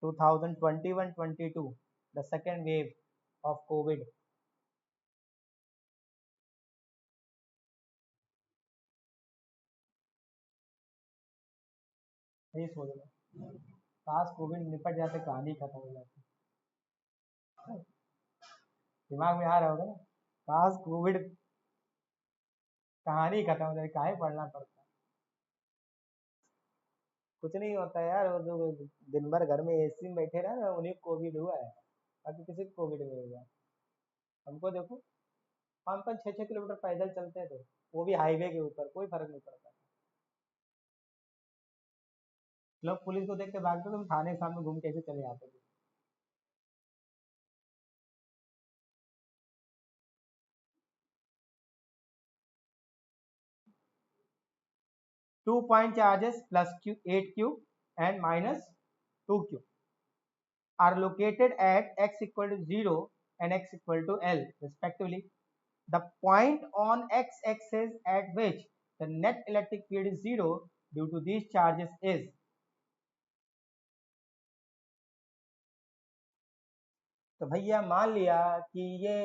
2021-22 the second wave of Covid. ये सोच रहा, काश कोविड निपट जाते, कहानी खत्म हो जाती। दिमाग में आ रहा होगा ना, काश कोविड, कहानी खत्म हो जाए, काहे पढ़ना पड़ता। कुछ नहीं होता यार, वो जो दिन भर घर में एसी में बैठे रहे ना, उन्हें कोविड हुआ है, बाकी किसी को कोविड नहीं हुआ। हमको देखो, 5-5, 6-6 किलोमीटर पैदल चलते थे, वो भी हाईवे के ऊपर, कोई फर्क नहीं पड़ता। लोग पुलिस को देख के भागते, तुम थाने के सामने घूम कैसे चले आते थे। 2 point charges plus q 8q and minus 2q are located at x equal to 0 and x equal to L respectively. The point on x-axis at which the net electric field is 0 due to these charges is. तो भैया मान लिया कि ये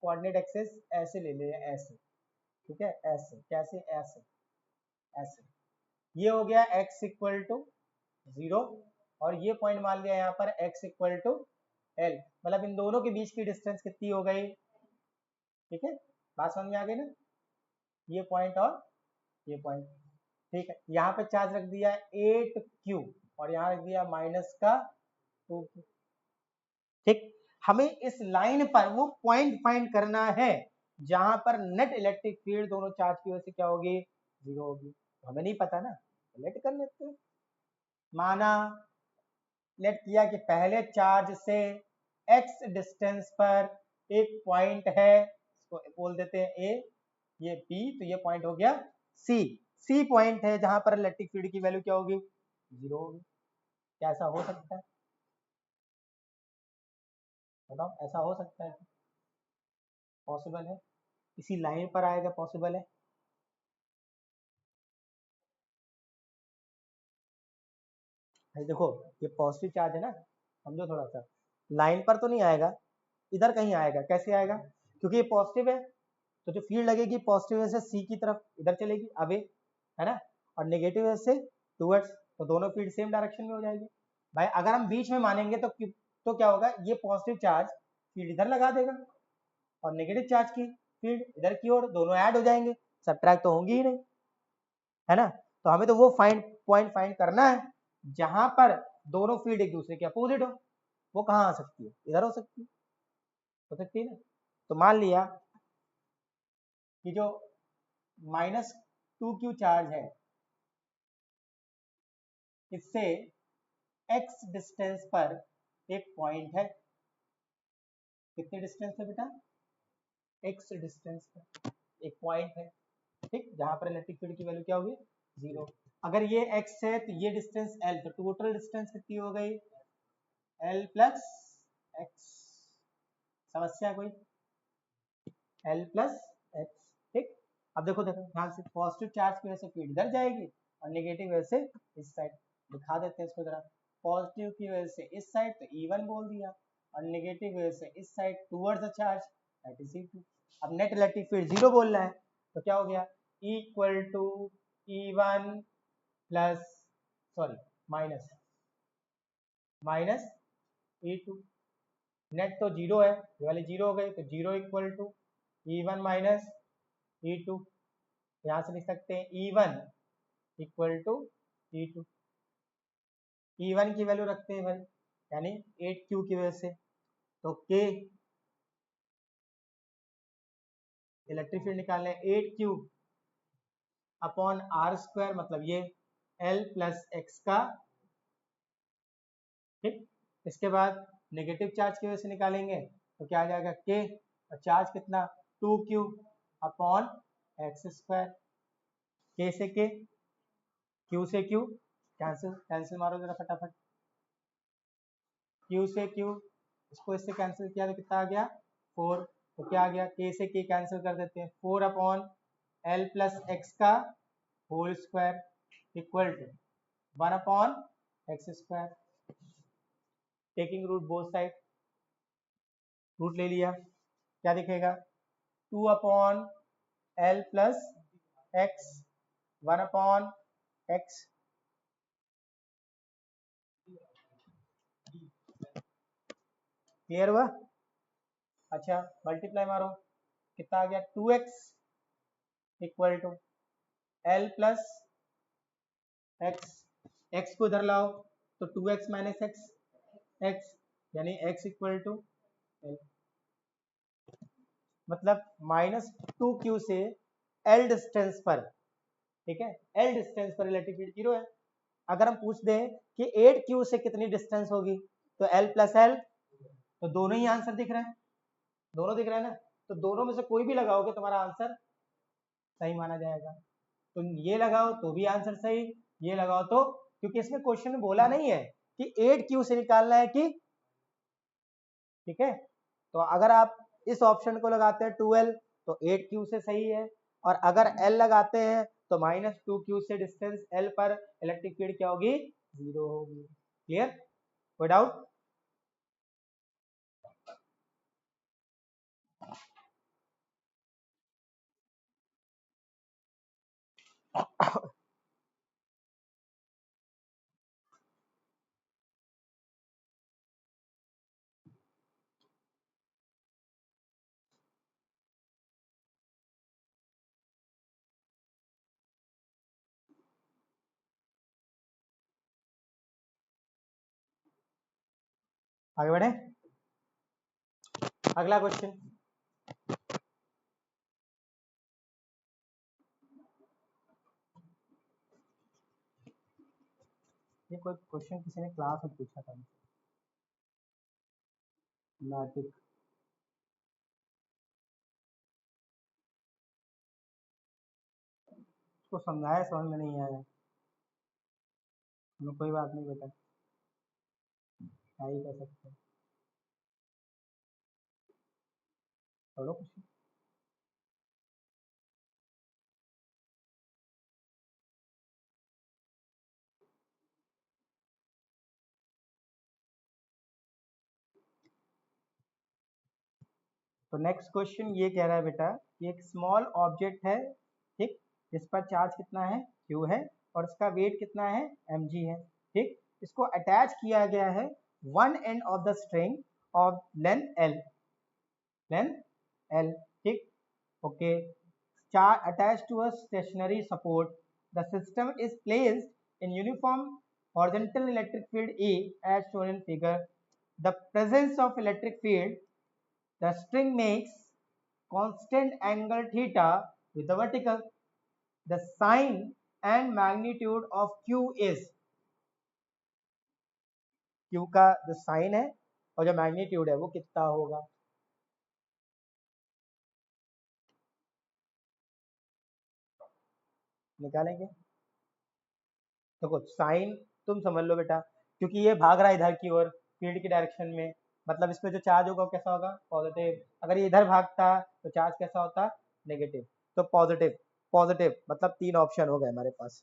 coordinate axis ऐसे ले ले, ऐसे, ठीक है, ऐसे, कैसे, ऐसे, ऐसे, ये हो गया x इक्वल टू 0 और ये पॉइंट मान लिया यहाँ पर x इक्वल टू L, मतलब इन दोनों के बीच की डिस्टेंस कितनी हो गई। ठीक है, बात समझ में आ गई ना, ये पॉइंट और ये पॉइंट। ठीक है, यहाँ पे चार्ज रख दिया 8q और यहाँ रख दिया माइनस का 2q। ठीक, हमें इस लाइन पर वो पॉइंट फाइंड करना है जहां पर नेट इलेक्ट्रिक फील्ड दोनों चार्ज की वजह से क्या होगी, 0 होगी। तो हमें नहीं पता ना, तो लेट कर लेते हैं। माना, लेट किया कि पहले चार्ज से x डिस्टेंस पर एक पॉइंट है, इसको बोल देते हैं A, ये B, तो ये पॉइंट हो गया C। C पॉइंट है जहां पर इलेक्ट्रिक फील्ड की वैल्यू क्या होगी, 0 होगी। क्या ऐसा हो सकता है, बताओ, ऐसा हो सकता है, पॉसिबल है, इसी लाइन पर आएगा, पॉसिबल है। भाई देखो, ये पॉजिटिव चार्ज है ना, समझो थोड़ा सा, लाइन पर तो नहीं आएगा, इधर कहीं आएगा। कैसे आएगा, क्योंकि ये पॉजिटिव है, तो जो फील्ड लगेगी पॉजिटिव से सी की तरफ इधर चलेगी, अवे, है ना, और नेगेटिव से टूवर्ड्स, तो दोनों फील्ड सेम डायरेक्शन में हो जाएगी। भाई अगर हम बीच में मानेंगे तो क्या होगा, ये पॉजिटिव चार्ज फील्ड इधर लगा देगा और नेगेटिव चार्ज की फील्ड इधर की ओर, दोनों ऐड हो जाएंगे, सब्ट्रैक्ट तो होंगी ही नहीं, है ना। तो हमें तो वो पॉइंट फाइंड करना है जहां पर दोनों फील्ड एक दूसरे के अपोजिट हो। वो कहाँ आ सकती है, इधर हो सकती है, हो सकती है ना। तो मान लिया कि जो -2q चार्ज है, इससे x डिस्टेंस पर एक पॉइंट है, कितने डिस्टेंस पे बेटा, x डिस्टेंस पर एक पॉइंट है। ठीक, जहां पर इलेक्ट्रिक फील्ड की वैल्यू क्या होगी, 0। अगर ये x है तो ये डिस्टेंस L, तो टोटल डिस्टेंस कितनी हो गई, L प्लस x। समस्या कोई, L प्लस x। ठीक, अब देखो देखो ध्यान से, पॉजिटिव चार्ज की वजह से फील्ड इधर जाएगी और नेगेटिव वजह से इस साइड। दिखा देते हैं इसको जरा, पॉजिटिव की वजह से इस साइड तो E1 बोल दिया और नेगेटिव वजह से इस side towards the charge, that is E2। अब नेट इलेक्ट्रिक फील्ड 0 बोल रहा है, तो क्या हो गया, equal to E1 plus, sorry, minus minus E2। Net तो 0 है, ये वाली 0 हो गई, तो 0 equal to E1 minus E2। यहाँ से लिख सकते हैं E1 equal to E2। E1 की वैल्यू रखते हैं भाई, यानी 8q की वजह से, तो K इलेक्ट्रिक फील्ड निकालना है 8 क्यूब अपॉन आर स्क्वायर, मतलब ये एल प्लस एक्स का, ठीक। इसके बाद नेगेटिव चार्ज की वजह से निकालेंगे तो क्या आ जाएगा के, और चार्ज कितना 2 क्यूब अपॉन एक्स स्क्वायर, के से के, क्यू से क्यू, कैंसिल कैंसिल मारो जरा फटाफट, क्यू से क्यू, इसको इससे कैंसिल किया तो कितना आ गया 4, तो क्या आ गया के से के कैंसिल कर देते हैं, 4 अपॉन एल प्लस एक्स का whole square equal to 1 upon X square, taking root both side, root ले लिया, क्या दिखेगा 2 upon L plus X 1 upon X, clear हुआ। अच्छा मल्टीप्लाई मारो, कितना आ गया 2x equal to L plus X, X को इधर लाओ तो 2x माइनस एक्स, एक्स यानी x इक्वल टू एल, मतलब -2q से l डिस्टेंस पर, ठीक है, l डिस्टेंस पर इलेक्ट्रिक फील्ड 0 है। अगर हम पूछ दें कि 8q से कितनी डिस्टेंस होगी तो l प्लस एल, तो दोनों ही आंसर दिख रहे हैं, दोनों दिख रहे हैं ना, तो दोनों में से कोई भी लगाओगे तुम्हारा आंसर सही माना जाएगा। तो ये लगाओ तो भी आंसर सही, ये लगाओ तो, क्योंकि इसमें क्वेश्चन में बोला नहीं है कि 8q से निकालना है कि, ठीक है, तो अगर आप इस ऑप्शन को लगाते हैं 2l तो 8q से सही है, और अगर l लगाते हैं तो -2q से डिस्टेंस l पर इलेक्ट्रिक फील्ड क्या होगी 0 होगी। क्लियर, कोई डाउट। आगे बढ़े, अगला क्वेश्चन, ये कोई क्वेश्चन किसी ने क्लास में पूछा था, नाटिक, उसको समझाया समझ में नहीं आया, कोई बात नहीं बेटा, क्या ही कर सकते हैं, छोड़ो क्वेश्चन। तो नेक्स्ट क्वेश्चन ये कह रहा है बेटा कि एक स्मॉल ऑब्जेक्ट है, ठीक, जिस पर चार्ज कितना है q है और इसका वेट कितना है mg है, ठीक, इसको अटैच किया गया है one end of the string of length l, length l, ठीक, okay, charge attach to a stationary support, the system is placed in uniform horizontal electric field E as shown in figure, the presence of electric field, the string makes constant angle theta with the vertical, the sign and magnitude of q is, q का जो sign है और जो magnitude है वो कितना होगा, निकालेंगे। देखो साइन तुम समझ लो बेटा, क्योंकि ये भाग रहा है इधर की ओर फील्ड की डायरेक्शन में, मतलब इसमें जो चार्ज होगा वो कैसा होगा पॉजिटिव, अगर ये इधर भागता तो चार्ज कैसा होता नेगेटिव, तो पॉजिटिव, पॉजिटिव मतलब 3 ऑप्शन हो गए हमारे पास,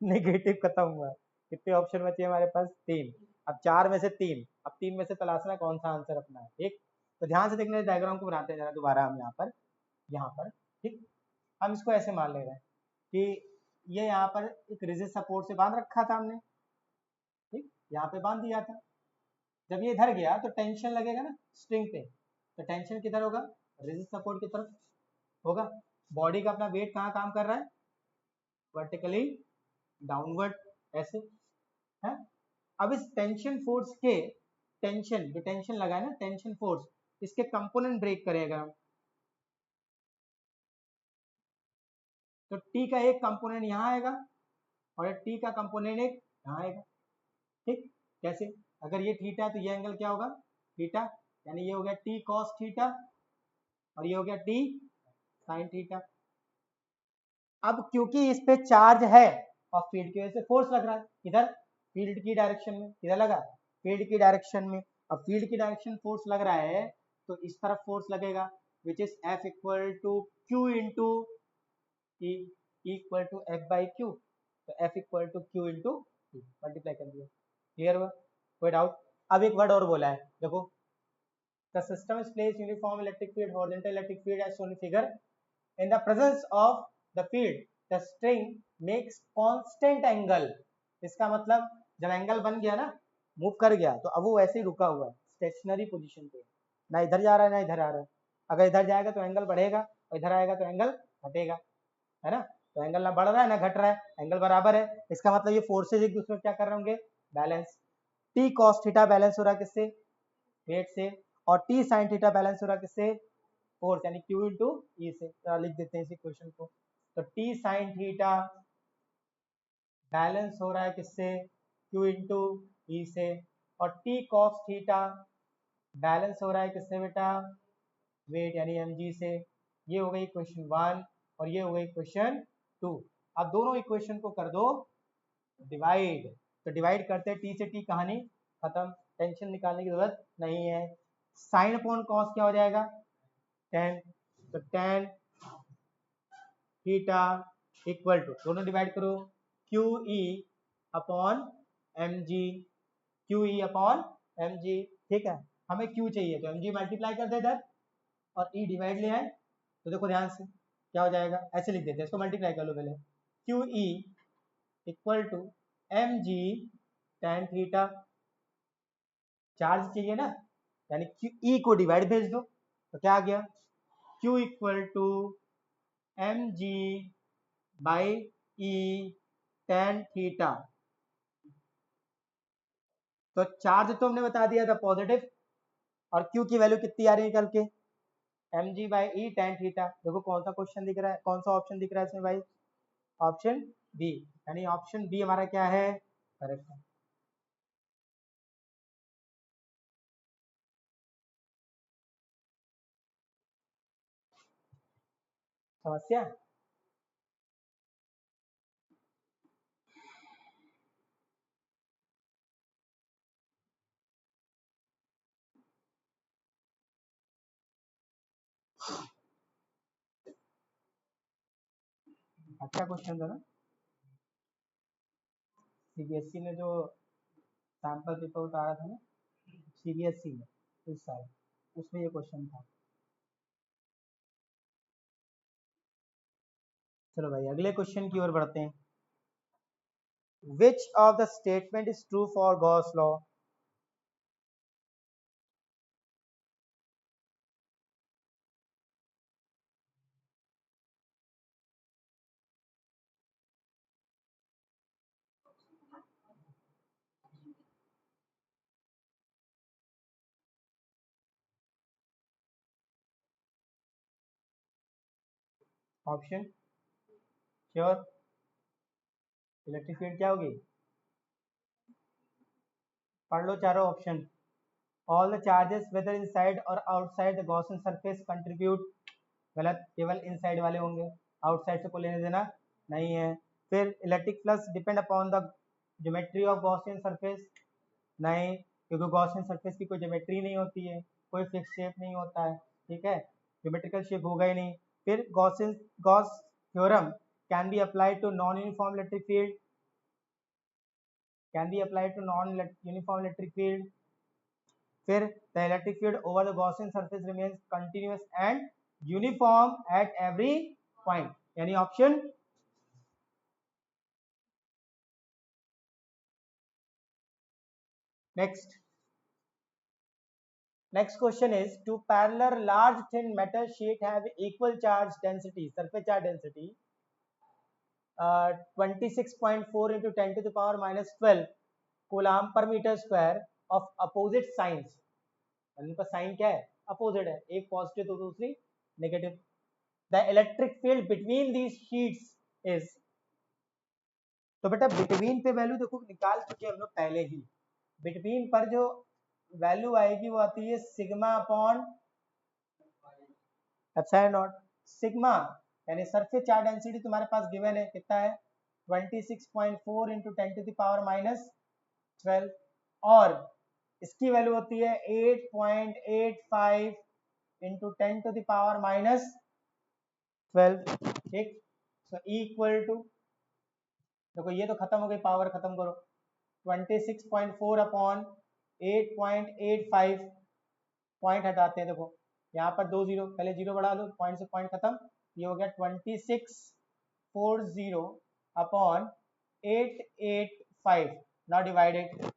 नेगेटिव खत्म हुआ, कितने ऑप्शन बचे हमारे पास 3, अब 4 में से 3, अब 3 में से तलाशना कौन सा आंसर अपना है, ठीक, तो ध्यान से देखने डायग्राम को बनाते हैं जरा दोबारा हम यहाँ पर, ठीक, हम इसको ऐसे मान ले रहे हैं कि ये यहाँ पर एक रिजिड सपोर्ट से बांध रखा था हमने, ठीक, यहाँ पे बांध दिया था, जब ये इधर गया तो टेंशन लगेगा ना स्ट्रिंग पे, तो टेंशन किधर होगा रिजिड सपोर्ट की तरफ होगा, बॉडी का अपना वेट कहाँ काम कर रहा है वर्टिकली डाउनवर्ड, ऐसे है। अब इस टेंशन फोर्स के, टेंशन जो टेंशन लगा है ना टेंशन फोर्स, इसके कंपोनेंट ब्रेक करेगा, तो टी का एक कंपोनेंट यहाँ आएगा और टी का कंपोनेंट एक यहाँ आएगा। ठीक, कैसे? अगर ये थीटा है तो ये एंगल क्या होगा? थीटा, यानी ये हो गया टी कॉस थीटा और ये हो गया टी साइन थीटा। अब क्योंकि इस पे चार्ज है और फील्ड की वजह से फोर्स लग रहा है, इधर फील्ड की डायरेक्शन में, किधर लगा? फील्ड की डायरेक्शन में। अब फील्ड की डायरेक्शन फोर्स लग रहा है तो इस तरफ फोर्स लगेगा, which is F equal to Q into E, equal to F by Q. तो F equal to Q into multiply कर दिया। क्लियर हुआ? कोई डाउट? अब एक वर्ड और बोला है, देखो, the system is place uniform electric field horizontal electric field as shown in figure. In the presence of the field, the string makes constant angle। इसका मतलब जब एंगल बन गया ना, मूव कर गया, तो अब वो वैसे ही रुका हुआ है स्टेशनरी पोजीशन पे, ना इधर जा रहा है ना इधर आ रहा है। अगर इधर जाएगा तो एंगल बढ़ेगा और इधर आएगा तो एंगल घटेगा, है ना? तो एंगल ना बढ़ रहा है ना घट रहा है, एंगल बराबर है। इसका मतलब ये फोर्सेज एक दूसरे क्या कर रहे होंगे? Balance. T cos theta balance हो रहा है किससे? वेट से। और टी साइन थीटा बैलेंस हो रहा है किससे? फोर्स, यानी Q इंटू ई से। तो लिख देते हैं इस इक्वेशन को। तो T साइन थीटा बैलेंस हो रहा है किससे? Q इंटू ई से। और T कॉस थीटा बैलेंस हो रहा है किससे बेटा? वेट यानी mg से। ये हो गई इक्वेशन 1 और ये हो गई इक्वेशन 2। अब दोनों इक्वेशन को कर दो डिवाइड। तो डिवाइड करते हैं, T से T कहानी खत्म, टेंशन निकालने की जरूरत नहीं है। साइन अपॉन कॉस क्या हो जाएगा? 10। तो 10 थीटा इक्वल टू, दोनों डिवाइड करो, Q E upon M G, Q E upon M G. ठीक है, हमें क्यू चाहिए तो एम जी मल्टीप्लाई कर दे इधर और ई डिवाइड ले आए। तो देखो ध्यान से क्या हो जाएगा, ऐसे लिख देते हैं इसको, मल्टीप्लाई कर लो पहले। Q E equal to M G tan theta, charge चाहिए ना, यानी क्यू ई को डिवाइड भेज दो, तो क्या आ गया? Q equal to M G by E tan theta. तो चार्ज तो हमने बता दिया था पॉजिटिव, और क्यू की वैल्यू कितनी आ रही है निकल के? M G by E tan theta. देखो कौन सा क्वेश्चन दिख रहा है, कौन सा ऑप्शन दिख रहा है इसमें भाई? ऑप्शन बी, यानी ऑप्शन बी हमारा क्या है? करेक्ट है। समस्या? अच्छा क्वेश्चन था ना, सीबीएसई ने जो सैंपल पेपर उतारा था ना, सीबीएसई में इस साल, उसमें ये क्वेश्चन था। चलो भाई अगले क्वेश्चन की ओर बढ़ते हैं। Which of the statement is true for Gauss law? Option sure? Electric field क्या होगी? पढ़ लो चारों option. All the charges whether inside और outside the Gaussian surface contribute. गलत, केवल इनसाइड वाले होंगे, आउटसाइड से कोई लेने देना नहीं है। फिर electric flux depend upon the geometry of Gaussian surface. नहीं, क्योंकि गॉसियन सरफेस की कोई ज्योमेट्री नहीं होती है, कोई फिक्स शेप नहीं होता है, ठीक है, ज्योमेट्रिकल शेप होगा ही नहीं। फिर Gauss theorem can be applied to non uniform electric field, can be applied to non uniform electric field. फिर the electric field over the Gaussian surface remains continuous and uniform at every point, यानी option. next question is, two parallel large thin metal sheet have equal charge density, surface charge density 26.4 into 10 to the power minus 12 coulomb per meter square of opposite signs। उनका sign क्या है? Opposite है, एक positive तो दूसरी negative. The electric field between these sheets is, तो बेटा between पे वैल्यू देखो निकाल चुके हम लोग पहले ही। बिटवीन पर जो वैल्यू आएगी वो आती है sigma upon epsilon naught. Sigma यानी सरफेस चार्ज डेंसिटी तुम्हारे पास गिवन है, कितना है 26.4 into 10 to the power minus 12, और इसकी वैल्यू होती है 8.85 into 10 to the power minus 12। ठीक, तो इक्वल टू, देखो ये तो खत्म हो गई, पावर खत्म करो, 26.4 अपॉन 8.85, पॉइंट हटाते हैं, देखो यहाँ पर 2 जीरो, पहले जीरो बढ़ा लो, पॉइंट से पॉइंट खत्म, ये हो गया 2640 अपॉन 885, नाउ डिवाइडेड,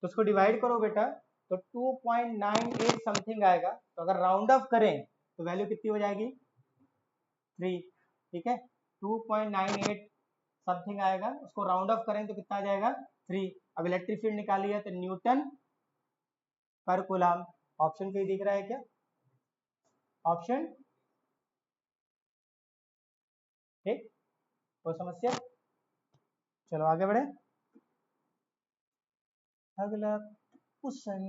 तो उसको डिवाइड करो बेटा, तो 2.98 समथिंग आएगा, तो अगर राउंड ऑफ करें तो वैल्यू कितनी हो जाएगी 3। ठीक है, 2.98 समथिंग आएगा, उसको राउंड ऑफ करें तो कितना आ जाएगा 3। अब इलेक्ट्रिक फील्ड निकाली है तो न्यूटन पर कूलम, ऑप्शन पे दिख रहा है क्या, ऑप्शन। ठीक, कोई समस्या, चलो आगे बढ़े, अगला क्वेश्चन।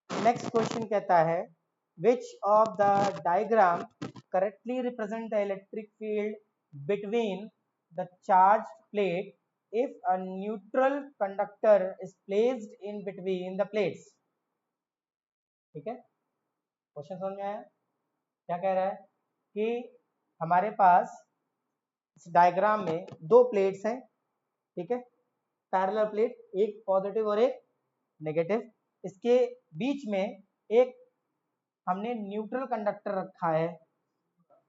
नेक्स्ट क्वेश्चन कहता है which of the diagram correctly represent the electric field between the charged plate if a neutral conductor is placed in between the plates। ठीक है, क्वेश्चन समझ में आया, क्या कह रहा है कि हमारे पास इस डायग्राम में दो प्लेट्स हैं, ठीक है, पैरेलल प्लेट, एक पॉजिटिव और एक नेगेटिव, इसके बीच में एक हमने न्यूट्रल कंडक्टर रखा है।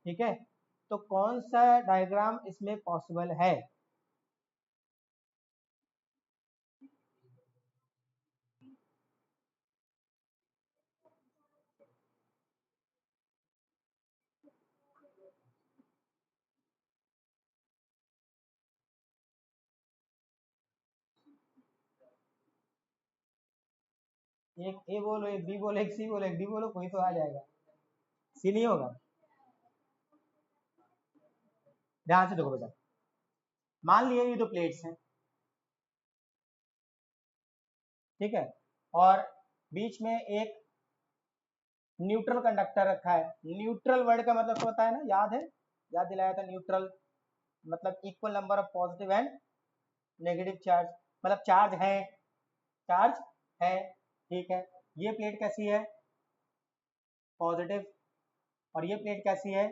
ठीक है, तो कौन सा डायग्राम इसमें पॉसिबल है। एक ए बोलो, एक बी बोलो, एक सी बोलो, एक डी बोलो, कोई तो आ जाएगा, सी नहीं होगा। ध्यान से देखो बेटा, मान लिया ये दो प्लेट्स हैं, ठीक है, और बीच में एक न्यूट्रल कंडक्टर रखा है। न्यूट्रल वर्ड का मतलब तो पता है ना, याद है, याद दिलाया था, न्यूट्रल मतलब equal number of positive and negative charge, मतलब चार्ज है, चार्ज है। ठीक है, ये प्लेट कैसी है पॉजिटिव, और ये प्लेट कैसी है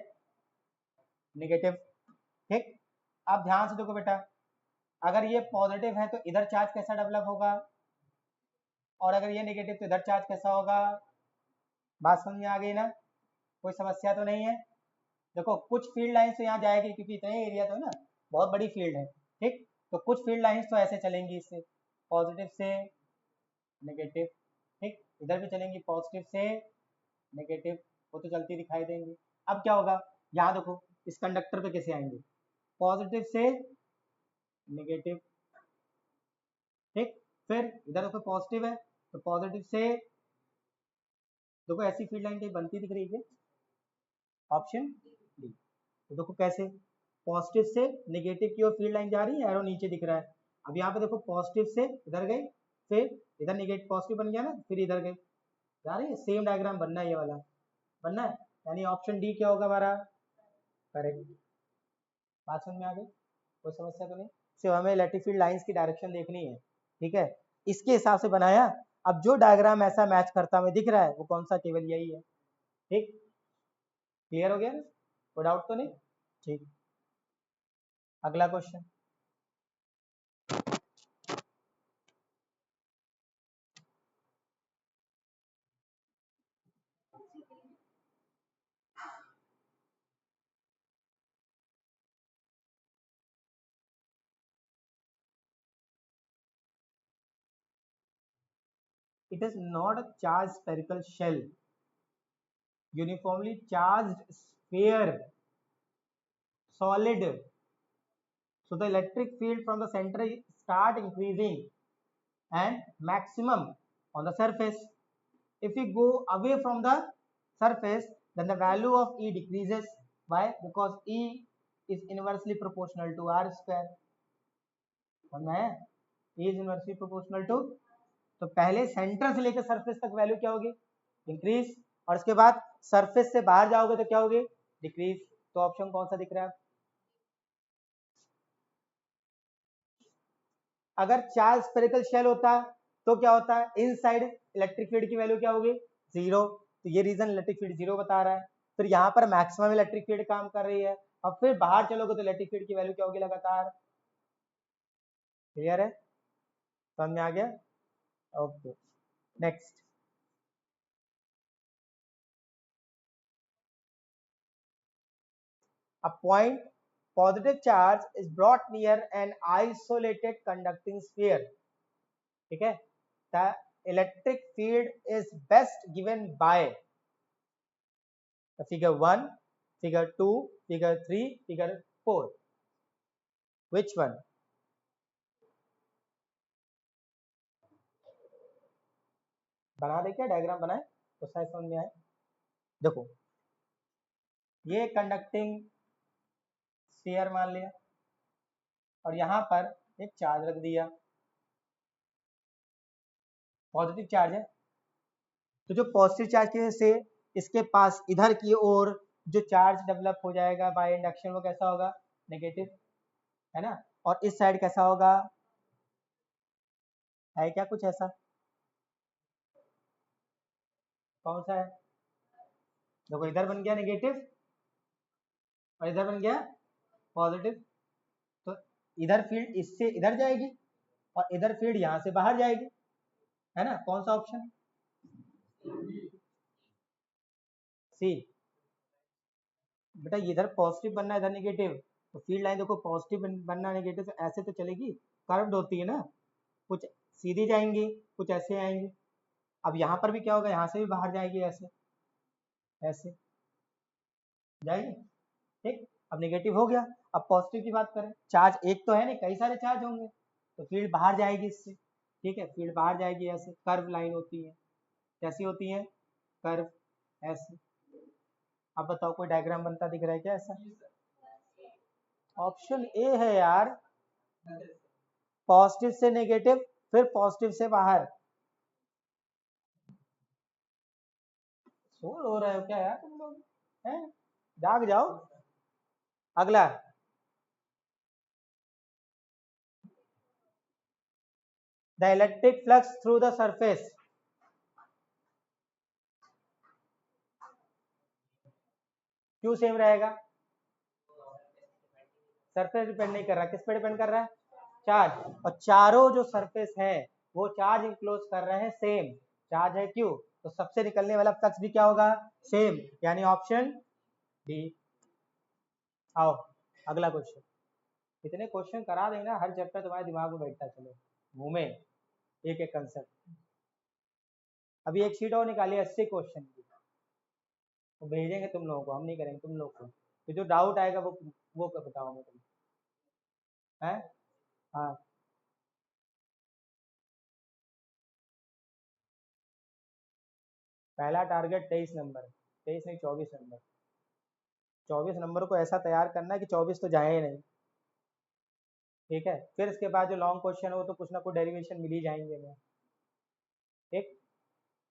नेगेटिव। ठीक, आप ध्यान से देखो बेटा, अगर ये पॉजिटिव है तो इधर चार्ज कैसा डेवलप होगा, और अगर ये नेगेटिव तो इधर चार्ज कैसा होगा। बात समझ में आ गई ना, कोई समस्या तो नहीं है। देखो कुछ फील्ड लाइन से यहाँ जाएगी, क्योंकि इतना ही एरिया तो है ना, बहुत बड़ी फील्ड है। ठीक, तो कुछ फील्ड लाइंस तो ऐसे चलेंगी, इससे पॉजिटिव से नेगेटिव, ठीक, इधर भी चलेंगी पॉजिटिव से नेगेटिव, वो तो चलती दिखाई देंगी। अब क्या होगा, यहाँ देखो इस कंडक्टर पे कैसे आएंगे, पॉजिटिव से नेगेटिव, ठीक, फिर इधर देखो पॉजिटिव है तो पॉजिटिव से, देखो ऐसी फील्ड लाइन कहीं बनती दिख रही है, ऑप्शन डी। तो देखो कैसे, पॉजिटिव से नेगेटिव की ओर फील्ड लाइन जा रही है, एरो नीचे दिख रहा है। अब यहाँ पे देखो पॉजिटिव से इधर गई, फिर इधर नेगेटिव पॉजिटिव बन गया ना, फिर इधर गई, जा रही है, सेम डायग्राम बनना है, ये वाला बनना है, यानी ऑप्शन डी क्या होगा हमारा करेक्ट। बात समझ में आ गई, कोई समस्या तो नहीं, सिर्फ हमें इलेक्ट्रिक फील्ड लाइंस की डायरेक्शन देखनी है। ठीक है, इसके हिसाब से बनाया। अब जो डायग्राम ऐसा मैच करता हमें दिख रहा है वो कौन सा, केवल यही है। ठीक, क्लियर हो गया ना, कोई डाउट तो नहीं। ठीक, अगला question. It is not a charged spherical shell. Uniformly charged sphere, solid. So the electric field from the center start increasing and maximum on the surface. If we go away from the surface, then the value of E decreases. Why? Because E is inversely proportional to R square. समझ है? E is inversely proportional to, तो पहले centre से लेकर surface तक value क्या होगी? Increase, और उसके बाद सरफेस से बाहर जाओगे तो क्या होगी? डिक्रीज. तो ऑप्शन कौन सा दिख रहा है? अगर चार्ज स्फेरिकल शेल होता तो क्या होता है? इनसाइड इलेक्ट्रिक फील्ड की वैल्यू क्या होगी? जीरो. तो ये रीजन इलेक्ट्रिक फील्ड जीरो बता रहा है. फिर यहाँ पर मैक्सिमम इलेक्ट्रिक फील्ड काम कर रही है. अब फिर बाहर चलोगे तो इलेक्ट्रिक फील्ड की वैल्यू क्या होगी? लगातार. क्लियर है? समझ में आ गया? Okay, next. A point positive charge is brought near an isolated conducting sphere. ठीक है? The electric field is best given by the figure 1, figure 2, figure 3, figure 4. Which one? बना दे क्या? डायग्राम बनाए तो शायद समझ में आए. देखो, ये कंडक्टिंग स्फीयर मान लिया और यहाँ पर एक चार्ज रख दिया, पॉजिटिव चार्ज है. तो जो पॉजिटिव चार्ज की वजह से इसके पास इधर की ओर जो चार्ज डेवलप हो जाएगा बाय इंडक्शन, वो कैसा होगा? नेगेटिव, है ना. और इस साइड कैसा होगा? है क्या कुछ ऐसा? कौन सा है? देखो, इधर बन गया नेगेटिव और इधर बन गया पॉजिटिव. तो इधर फील्ड इससे इधर जाएगी और इधर फील्ड यहाँ से बाहर जाएगी, है ना. कौन सा ऑप्शन? सी. बेटा इधर पॉजिटिव बनना, इधर नेगेटिव, तो फील्ड लाइन देखो, पॉजिटिव बनना नेगेटिव, तो ऐसे तो चलेगी. कर्व्ड होती है ना, कुछ सीधी जाएंगी, कुछ ऐसे आएंगी. अब यहाँ पर भी क्या होगा? यहाँ से भी बाहर जाएगी, ऐसे ऐसे जाएगी. ठीक. अब नेगेटिव हो गया. अब पॉजिटिव की बात करें, चार्ज एक तो है नहीं, कई सारे चार्ज होंगे, तो फील्ड बाहर जाएगी इससे. ठीक है, फील्ड बाहर जाएगी, ऐसे कर्व लाइन होती है. कैसी होती है? कर्व, ऐसे. अब बताओ, कोई डायग्राम बनता दिख रहा है क्या ऐसा? ऑप्शन ए है यार, पॉजिटिव से नेगेटिव, फिर पॉजिटिव से बाहर. सो हो रहे हो क्या यार तुम लोग? हैं? जाग जाओ. अगला, the electric flux through the surface. क्यों सेम रहेगा? सरफेस डिपेंड नहीं कर रहा. किस पे डिपेंड कर रहा है? चार्ज. और चारों जो सरफेस है वो चार्ज इंक्लोज कर रहे हैं, सेम चार्ज है. क्यों? तो सबसे निकलने वाला फ्लक्स भी क्या होगा? सेम. यानी ऑप्शन डी. आओ अगला क्वेश्चन. इतने क्वेश्चन करा देना, हर चैप्टर तुम्हारे दिमाग में बैठता चले, घूमे एक एक कंसेप्ट. अभी एक शीट और निकाली 80 क्वेश्चन की, तो भेजेंगे तुम लोगों को, हम नहीं करेंगे, तुम लोग को. तो जो डाउट आएगा वो बताओगे तुम, है. हाँ, पहला टारगेट 23 नंबर, 23 नहीं 24 नंबर. 24 नंबर को ऐसा तैयार करना है कि 24 तो जाए ही नहीं. ठीक है. फिर इसके बाद जो लॉन्ग क्वेश्चन हो तो कुछ ना कुछ डेरिवेशन मिल ही जाएंगे हमें. ठीक.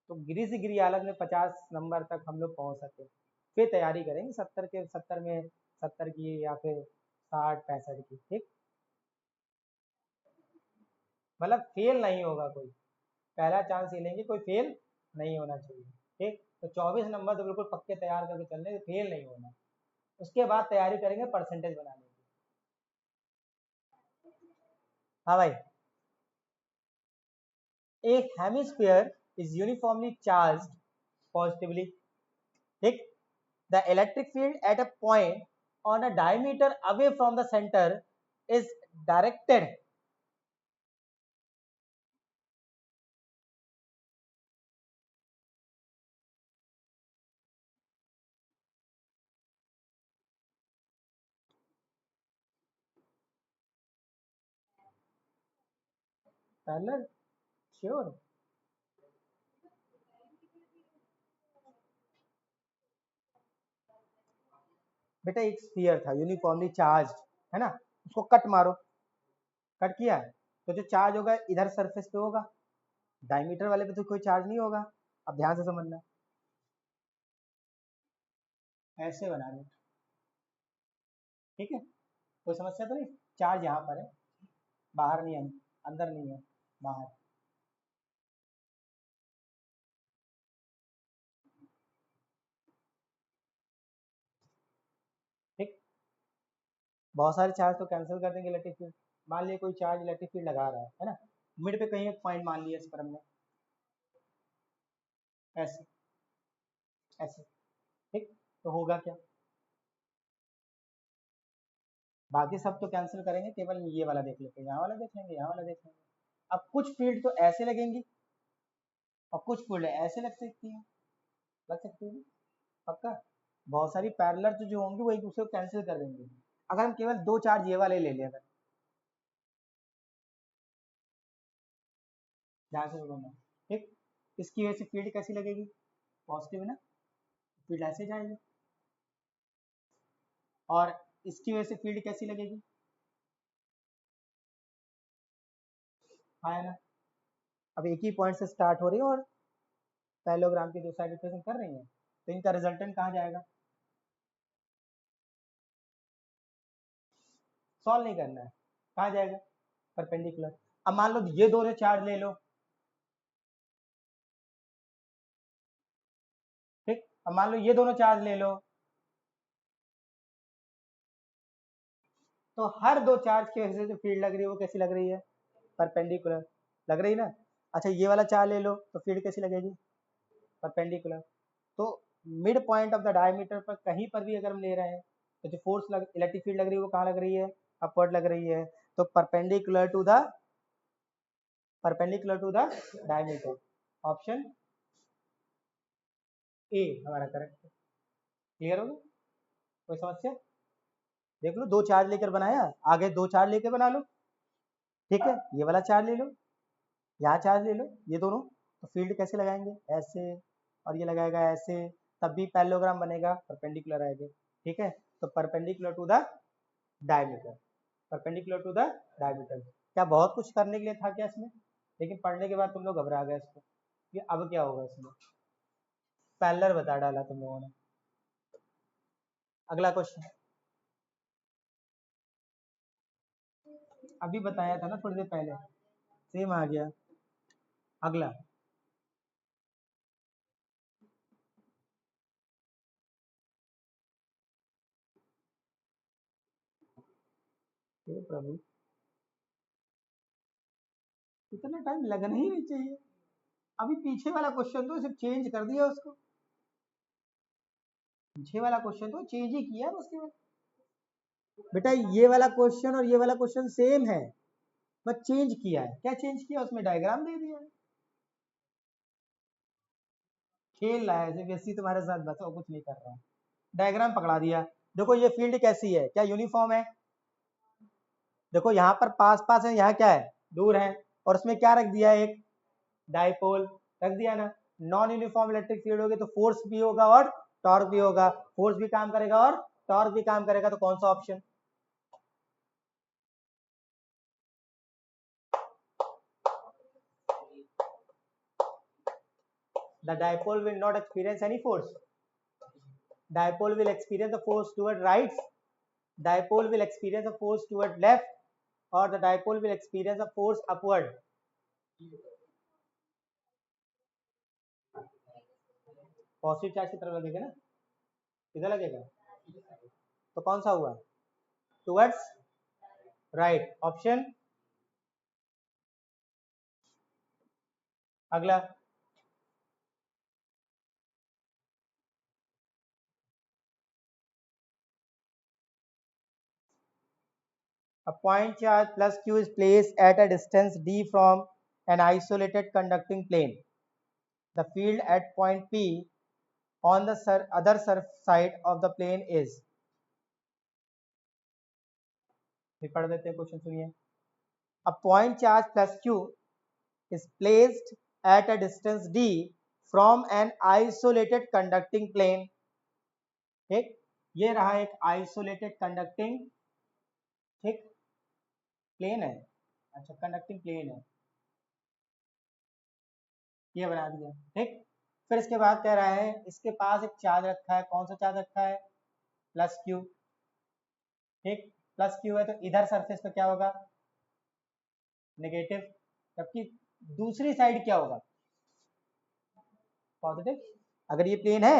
तो गिरी से गिरी हालत में 50 नंबर तक हम लोग पहुंच सके, फिर तैयारी करेंगे 70 में 70 की, या फिर 60 65 की. ठीक. मतलब फेल नहीं होगा कोई, पहला चांस ही लेंगे, कोई फेल नहीं होना चाहिए. ठीक. तो 24 नंबर तो बिल्कुल पक्के तैयार करके चलने, फेल नहीं होना. उसके बाद तैयारी करेंगे परसेंटेज बनाने की. हाँ भाई. A hemisphere is uniformly charged positively. ठीक. The electric field at a point on a diameter away from the center is directed parallel, sure. बेटा एक स्फीयर था यूनिफॉर्मली चार्ज, है ना, उसको कट मारो, कट किया तो जो चार्ज होगा इधर सरफेस पे होगा, डायमीटर वाले पे तो कोई चार्ज नहीं होगा। अब ध्यान से समझना, ऐसे बना दो, ठीक है, कोई समस्या तो नहीं। चार्ज यहाँ पर है, बाहर नहीं है, अंदर नहीं है, बाहर। ठीक, बहुत सारे चार्ज तो कैंसिल कर देंगे इलेक्ट्रिक फील्ड। मान लिया कोई चार्ज इलेक्ट्रिक फील्ड लगा रहा है ना, मिड पे कहीं एक पॉइंट मान लिया इस पर हमने, ऐसे ऐसे, ठीक, तो होगा क्या, बाकी सब तो कैंसिल करेंगे, केवल ये वाला देख लेते हैं, यहाँ वाला देख लेंगे, यहाँ वाला देख लेंगे। अब कुछ फील्ड तो ऐसे लगेंगी और कुछ फील्ड ऐसे लग सकती है, लग सकती है पक्का। बहुत सारी पैरेलल जो होंगी वो एक दूसरे को कैंसिल कर देंगे। अगर हम केवल दो चार्ज ये वाले ले लें, अगर ध्यान से बोलना, ठीक, इसकी वजह से फील्ड कैसी लगेगी, पॉजिटिव ना, फील्ड ऐसे जाएगी, और इसकी वजह से फील्ड कैसी लगेगी, हाँ है ना। अब एक ही पॉइंट से स्टार्ट हो रही है और पैरेललोग्राम की दो साइड रिप्रेजेंट कर रही है, तो इनका रिजल्टेंट कहाँ जाएगा, सॉल्व नहीं करना है, कहाँ जाएगा, परपेंडिकुलर। अब मान लो ये दोनों चार्ज ले लो, ठीक, अब मान लो ये दोनों चार्ज ले लो, तो हर दो चार्ज की वजह से जो फील्ड लग रही है वो कैसी लग रही है, परपेंडिकुलर लग रही है ना। अच्छा ये वाला चार्ज ले लो तो फील्ड कैसी लगेगी, परपेंडिकुलर। तो mid point of the diameter पर कहीं पर भी अगर हम ले रहे हैं तो जो फोर्स लग इलेक्ट्रिक फील्ड लग रही है वो कहाँ लग रही है, अपवर्ड लग रही है, तो perpendicular to the diameter, option A हमारा करेक्ट है। क्लियर हो गया, कोई समस्या, देख लो दो चार्ज लेकर बनाया, आगे दो चार्ज लेकर बना लो, ठीक है, ये वाला चार्ज ले लो, यहाँ चार्ज ले लो, ये दोनों, तो फील्ड कैसे लगाएंगे, ऐसे, और ये लगाएगा ऐसे, तब भी पैरेललोग्राम बनेगा, परपेंडिकुलर आएगा, ठीक है, तो perpendicular to the diameter, perpendicular to the diameter. क्या बहुत कुछ करने के लिए था क्या इसमें, लेकिन पढ़ने के बाद तुम लोग घबरा गए इसको, कि अब क्या होगा इसमें, पैरेलल बता डाला तुम लोगों ने। अगला क्वेश्चन, अभी बताया था ना थोड़ी देर पहले, सेम आ गया। अगला, हे प्रभु, इतना टाइम लगना ही नहीं चाहिए, अभी पीछे वाला क्वेश्चन तो सिर्फ चेंज कर दिया उसको, पीछे वाला क्वेश्चन तो चेंज ही किया उसके बाद। बेटा ये वाला क्वेश्चन और ये वाला क्वेश्चन सेम है, बस चेंज किया है, क्या चेंज किया, उसमें डायग्राम दे दिया है, खेल रहा है सीबीएसई तुम्हारे साथ, बस और कुछ नहीं कर रहा है, डायग्राम पकड़ा दिया। देखो ये फील्ड कैसी है, क्या यूनिफॉर्म है, देखो यहाँ पर पास पास है, यहाँ क्या है, दूर है, और उसमें क्या रख दिया, एक डाइपोल रख दिया ना। नॉन यूनिफॉर्म इलेक्ट्रिक फील्ड होगी तो फोर्स भी होगा और टॉर्क भी होगा, फोर्स भी काम करेगा और टॉर्क भी काम करेगा, तो कौन सा option, the dipole will not experience any force, dipole will experience the force toward right, dipole will experience a force toward left, or the dipole will experience a force upward, positive charge की तरफ लगेगा ना, किधर लगेगा, तो कौन सा हुआ, टुवर्ड्स राइट, ऑप्शन। अगला, a point charge plus q is placed at a distance d from an isolated conducting plane, the field at point p on the other side of the plane is, भी पढ़ देते हैं question, सुनिए। A point charge plus q is placed at a distance d from an isolated conducting plane. ठीक, ये रहा एक isolated conducting, ठीक, प्लेन है, अच्छा कंडक्टिंग प्लेन है, ये बना दिया। ठीक, फिर इसके बाद कह रहा है इसके पास एक चार्ज रखा है, कौन सा चार्ज रखा है, प्लस क्यू। ठीक, प्लस क्यू है तो इधर सरफेस पे क्या होगा, नेगेटिव, जबकि दूसरी साइड क्या होगा, पॉजिटिव। अगर ये प्लेन है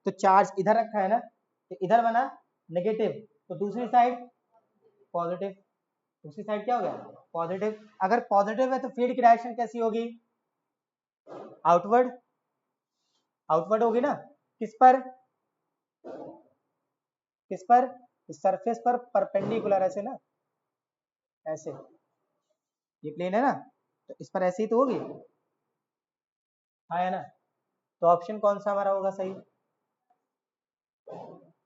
तो चार्ज इधर रखा है ना, तो इधर बना नेगेटिव, तो दूसरी साइड पॉजिटिव, दूसरी साइड क्या हो गया, पॉजिटिव। अगर पॉजिटिव है तो फील्ड की डायरेक्शन कैसी होगी, आउटवर्ड, आउटवर्ड होगी ना, किस पर, किस पर, इस सरफेस पर परपेंडिकुलर, ऐसे ना, ऐसे, ये प्लेन है ना, तो इस पर ऐसे ही तो होगी, हाँ है ना, तो ऑप्शन कौन सा हमारा होगा सही,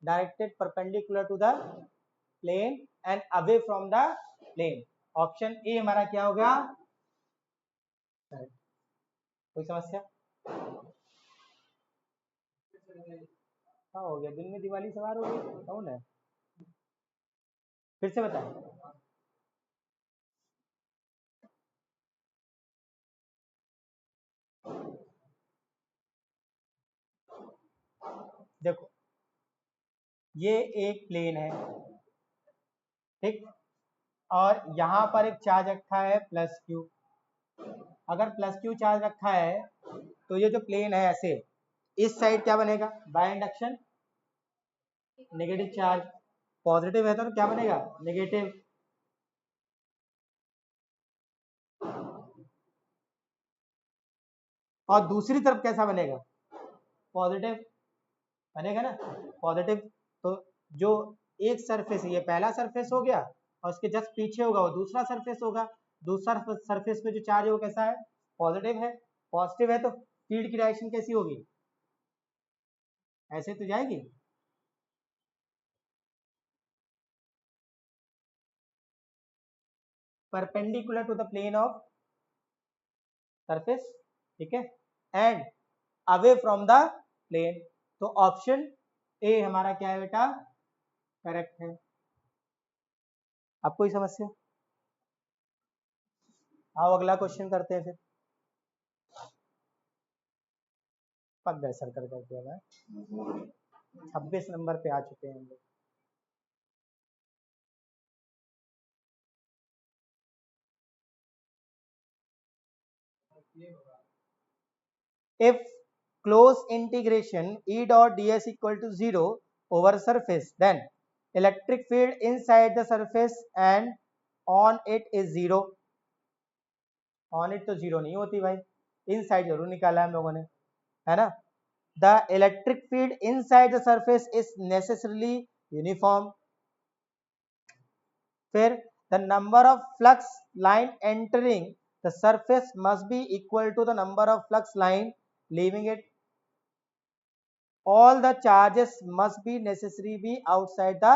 directed perpendicular to the plane and away from the plane, option A हमारा क्या होगा, कोई समस्या, हाँ हो गया, दिन में दिवाली सवार हो गई, कौन है, फिर से बताएं। देखो ये एक प्लेन है, ठीक, और यहाँ पर एक चार्ज रखा है प्लस क्यू। अगर प्लस क्यू चार्ज रखा है तो ये जो प्लेन है ऐसे, इस साइड क्या बनेगा, by induction negative charge, positive है तो क्या बनेगा, नेगेटिव। और दूसरी तरफ कैसा बनेगा, पॉजिटिव बनेगा ना, पॉजिटिव। तो जो एक सरफेस है, ये पहला सरफेस हो गया, और उसके जस्ट पीछे होगा वो दूसरा सरफेस होगा, दूसरा सरफेस पे जो चार्ज है वो कैसा है, पॉजिटिव है। पॉजिटिव है तो फील्ड की डायरेक्शन कैसी होगी, ऐसे तो जाएगी, perpendicular to the plane of surface, ठीक है, and away from the plane. तो ऑप्शन ए हमारा क्या है बेटा, करेक्ट है। आपको कोई समस्या, आओ अगला क्वेश्चन करते हैं फिर, पक गए सर्कल करके, अब 26 नंबर पे आ चुके हैं हम लोग। If close integration E dot ds equal to 0 over surface, then electric field inside the surface and on it is 0. On it तो 0 नहीं होती भाई, inside जरूर निकाला हम लोगों ने, है ना। The electric field inside the surface is necessarily uniform. फिर the number of flux line entering the surface must be equal to the number of flux line leaving it. All the charges must be necessary be outside the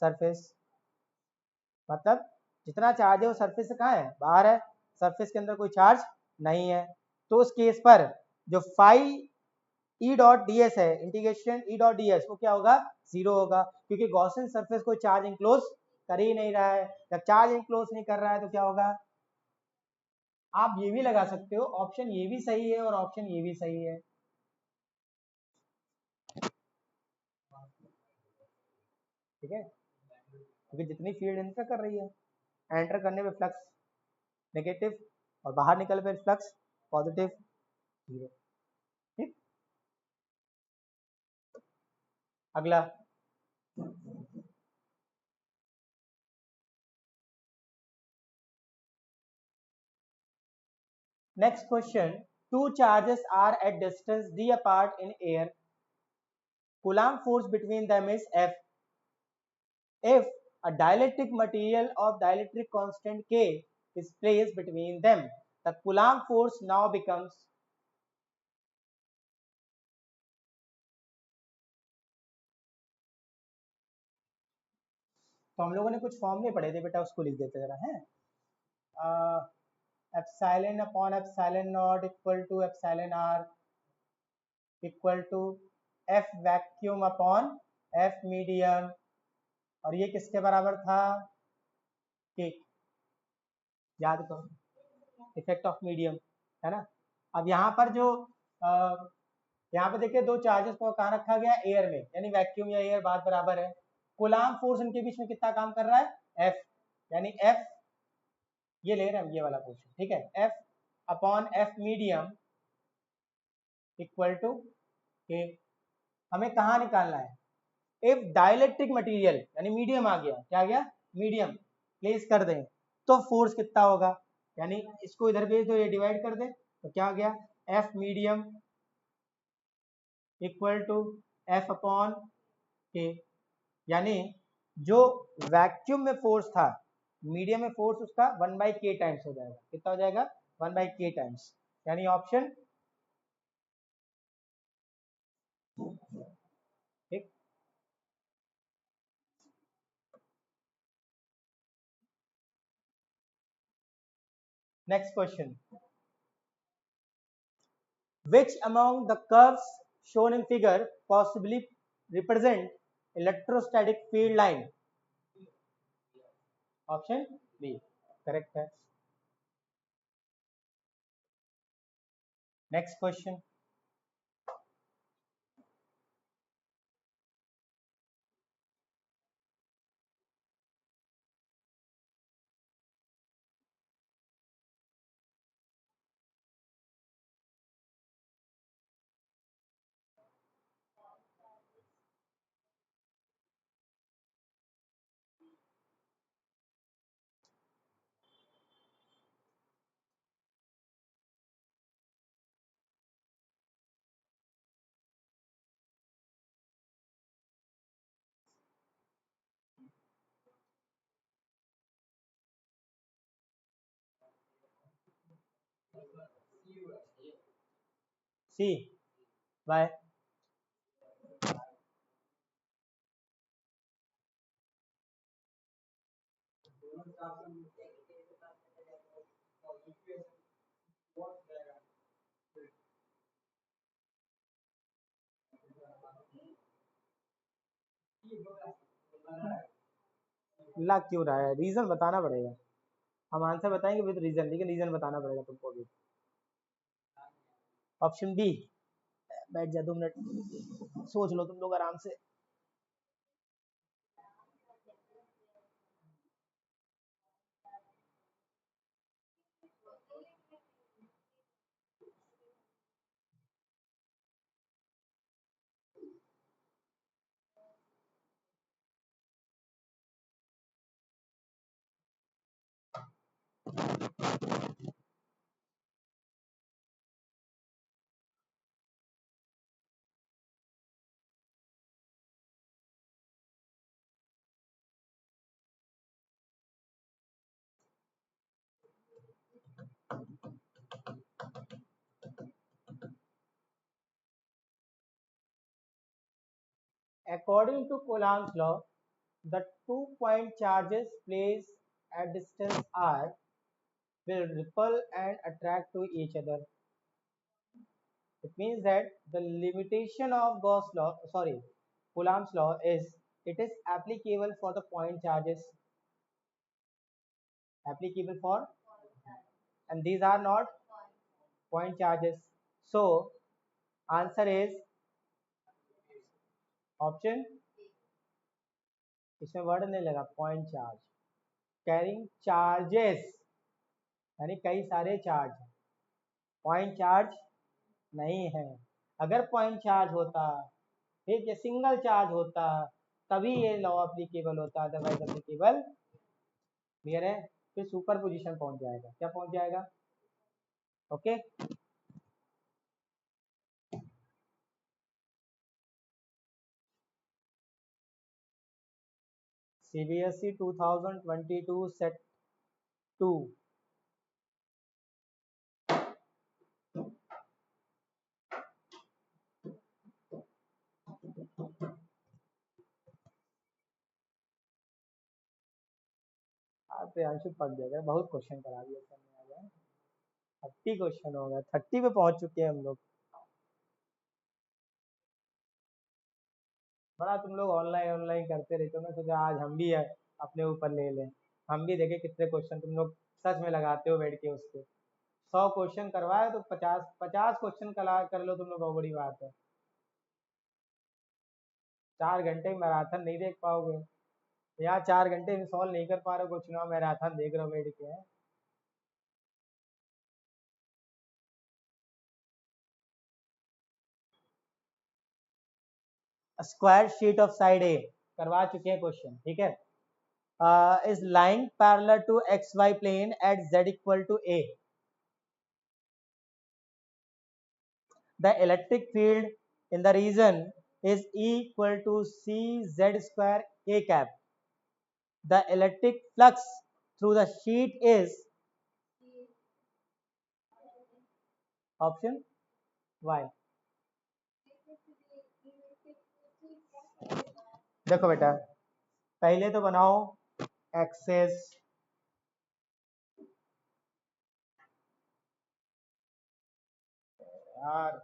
surface. मतलब जितना charge है वो surface से कहाँ है, बाहर है, surface के अंदर कोई चार्ज नहीं है। तो उस केस पर जो phi E dot D S है, integration E dot D S, वो क्या होगा, 0 होगा, क्योंकि गॉसियन सरफेस कोई चार्ज इंक्लोज कर ही नहीं रहा है। जब चार्ज इंक्लोज नहीं कर रहा है तो क्या होगा, आप ये भी लगा सकते हो, ऑप्शन ये भी सही है और ऑप्शन ये भी सही है, ठीक है, क्योंकि जितनी फील्ड एंटर कर रही है, एंटर करने पे फ्लक्स नेगेटिव और बाहर निकल पे फ्लक्स पॉजिटिव, 0। ठीक, अगला, next question, two charges are at distance d apart in air, coulomb force between them is F. If a dielectric material of dielectric constant K is placed between them, the coulomb force now becomes, तो हम लोगों ने कुछ फॉर्मूले पढ़े थे बेटा, उसको लिख देते जरा है। Epsilon upon epsilon naught equal to epsilon R equal to F vacuum upon F medium, और ये किसके बराबर था कि याद करो इफेक्ट ऑफ मीडियम, है ना। अब यहाँ पर जो यहाँ पे देखिए दो चार्जेस को कहाँ रखा गया, एयर में, यानी वैक्यूम या एयर बात बराबर है। कूलाम फोर्स इनके बीच में कितना काम कर रहा है, एफ, यानी एफ ये ले रहे हैं ये वाला पोर्शन, ठीक है, F upon F medium equal to K. हमें कहाँ निकालना है, इफ डाइलेक्ट्रिक मटेरियल यानी मीडियम आ गया, क्या आ गया, मीडियम प्लेस कर दें तो फोर्स कितना होगा, यानी इसको इधर भेज दो, ये डिवाइड कर दें तो क्या आ गया, F medium equal to F upon K, यानी जो वैक्यूम में फोर्स था मीडियम में फोर्स उसका 1/k टाइम्स हो जाएगा, कितना हो जाएगा, 1/k टाइम्स, यानी ऑप्शन ठीक। Next question, which among the curves shown in figure possibly represent electrostatic field line, option B correct है। नेक्स्ट क्वेश्चन, सी बाय, लग क्यों रहा है, रीजन बताना पड़ेगा, हम आंसर बताएंगे विद रीजन, लेकिन रीजन बताना पड़ेगा तुमको भी। ऑप्शन बी, बैठ जा 2 मिनट सोच लो तुम लोग आराम से। According to Coulomb's law, the 2 point charges placed at distance r will repel and attract to each other. It means that the limitation of Gauss law, sorry, Coulomb's law is it is applicable for the point charges, applicable for, and these are not point charges. So answer is option, इसमें word नहीं लगा, point charge, carrying charges यानी कई सारे charge, point charge नहीं है। अगर point charge होता, ठीक है, सिंगल चार्ज होता तभी ये लॉ अप्लीकेबल होता, अदरवाइज अप्लीकेबल, क्लियर है, फिर सुपर पोजिशन पहुंच जाएगा, क्या पहुंच जाएगा, ओके। CBSE 2022 सेट 2, आप प्रियांशु पढ़ देगा, बहुत क्वेश्चन करा दिया सर ने आज। 30 क्वेश्चन हो गया, 30 पे पहुंच चुके हैं हम लोग। बड़ा तुम लोग ऑनलाइन ऑनलाइन करते रहते हो, मैं सोचा आज हम भी है अपने ऊपर ले लें, हम भी देखें कितने क्वेश्चन तुम लोग सच में लगाते हो बैठ के उसके। 100 क्वेश्चन करवाए तो 50 क्वेश्चन कला कर लो तुम लोग, बहुत बड़ी बात है। 4 घंटे मैराथन नहीं देख पाओगे, यहाँ 4 घंटे में सॉल्व नहीं कर पा रहे हो कुछ ना, मैराथन देख रहे हो बैठ के। Square sheet of side A करवा चुके हैं क्वेश्चन, ठीक है। Is lying parallel to X Y plane at z equal to a, the electric field in the region is E equal to c z square k cap, the electric flux through the sheet is option y। देखो बेटा, पहले तो बनाओ access, यार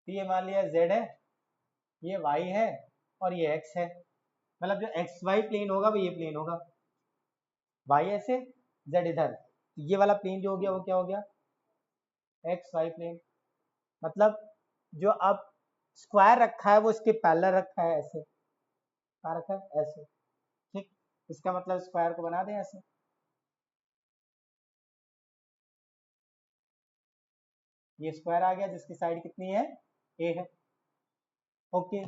ये मान लिया z है, ये y है और ये x है, मतलब जो एक्स वाई प्लेन होगा वो ये प्लेन होगा, y ऐसे z इधर, ये वाला प्लेन जो हो गया वो क्या हो गया, एक्स वाई प्लेन। मतलब जो अब स्क्वायर रखा है वो इसके पैरेलल रखा है, ऐसे क्या रखा है, ऐसे, ठीक। इसका मतलब स्क्वायर को बना दें ऐसे, ये स्क्वायर आ गया जिसकी साइड कितनी है, ए है, ओके।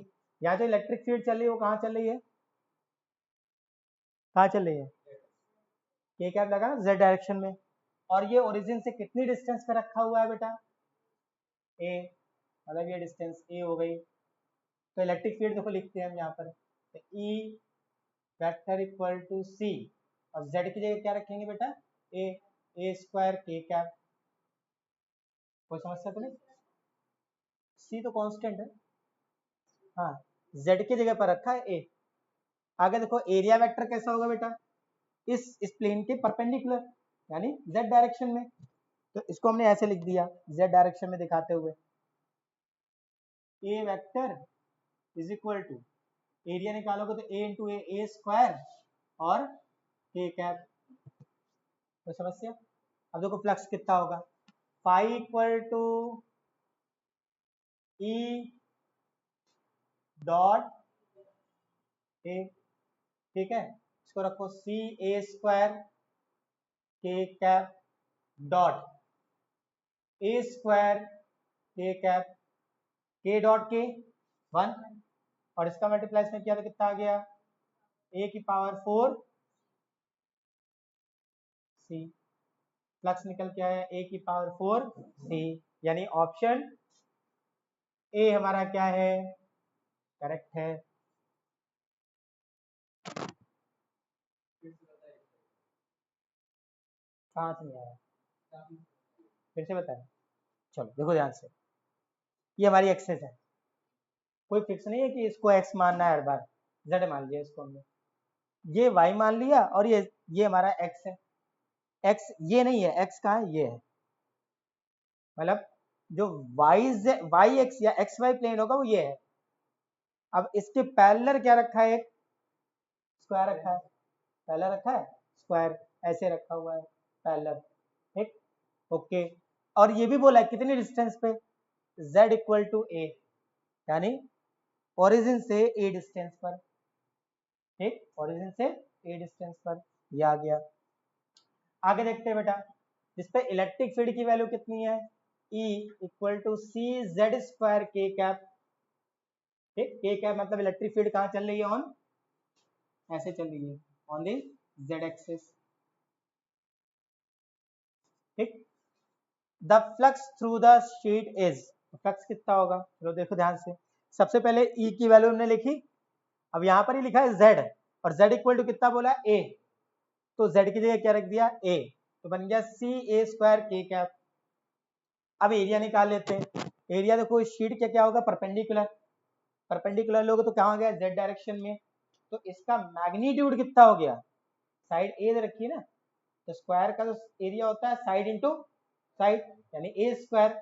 यहाँ जो इलेक्ट्रिक फील्ड चल रही है वो कहाँ चल रही है, कहाँ चल रही है, ये क्या लगा ना z डायरेक्शन में, और ये ओरिजिन से कितनी डिस्टेंस पे रखा हुआ है बेटा, ए, मतलब ये डिस्टेंस ए हो गई। तो इलेक्ट्रिक फील्ड देखो लिखते हैं हम यहाँ पर, ई वेक्टर इक्वल टू सी, और z की जगह क्या रखेंगे बेटा, ए, ए स्क्वायर के कैप। कोई समस्या तो नहीं, सी तो कांस्टेंट है, हाँ, z की जगह पर रखा है ए। आगे देखो एरिया वेक्टर कैसा होगा बेटा, इस प्लेन के परपेंडिकुलर, यानी z डायरेक्शन में, तो इसको हमने ऐसे लिख दिया z डायरेक्शन में दिखाते हुए, A vector is equal to, area निकालोगे तो ए इंटू ए स्क्वायर और के कैप। तो समस्या, अब देखो फ्लक्स कितना होगा, phi equal to E dot A, ठीक है। इसको रखो C A square K cap dot A square K cap, K dot K 1, और इसका मल्टीप्लाई में किया तो कितना आ गया, ए की पावर 4 सी, फ्लक्स निकल के आया ए की पावर 4 सी, यानी ऑप्शन ए हमारा क्या है, करेक्ट है। कहाँ से नहीं आया, फिर से बताएं, चलो देखो ध्यान से, ये हमारी एक्सेस है, कोई फिक्स नहीं है कि इसको एक्स मानना है हर बार, जेड मान लिया इसको हमने, ये वाई मान लिया, और ये हमारा एक्स है, एक्स ये नहीं है, एक्स कहाँ है, ये है, मतलब जो वाई एक्स या एक्स वाई प्लेन होगा वो ये है। अब इसके पैरेलल क्या रखा है, एक स्क्वायर रखा है, पैरेलल रखा है स्क्वायर, ऐसे रखा हुआ है पैरेलल, ठीक, ओके। और ये भी बोला है कितनी डिस्टेंस पे, z इक्वल टू ए, यानी ओरिजिन से ए डिस्टेंस पर, ठीक, ओरिजिन से ए डिस्टेंस पर, ये आ गया। आगे देखते हैं बेटा, जिस पे इलेक्ट्रिक फील्ड की वैल्यू कितनी है, E equal to C Z square K cap, ठीक, के कैप मतलब इलेक्ट्रिक फील्ड कहाँ चल रही है, ऑन, ऐसे चल रही है, ऑन दी जेड एक्सिस, ठीक। The flux through the sheet is, flux कितना होगा, चलो देखो ध्यान से, सबसे पहले ई की वैल्यू हमने लिखी, अब यहाँ पर ही लिखा है z और z इक्वल टू कितना बोला a, तो z की जगह क्या रख दिया a, तो बन गया सी ए स्क्वायर के कैप। अब एरिया निकाल लेते हैं। एरिया देखो शीट क्या क्या होगा, परपेंडिकुलर, परपेंडिकुलर लोगे तो कहाँ गया z डायरेक्शन में, तो इसका मैग्नीट्यूड कितना हो गया, साइड ए रखी है ना, तो स्क्वायर का जो एरिया होता है साइड इंटू साइड, यानी ए स्क्वायर,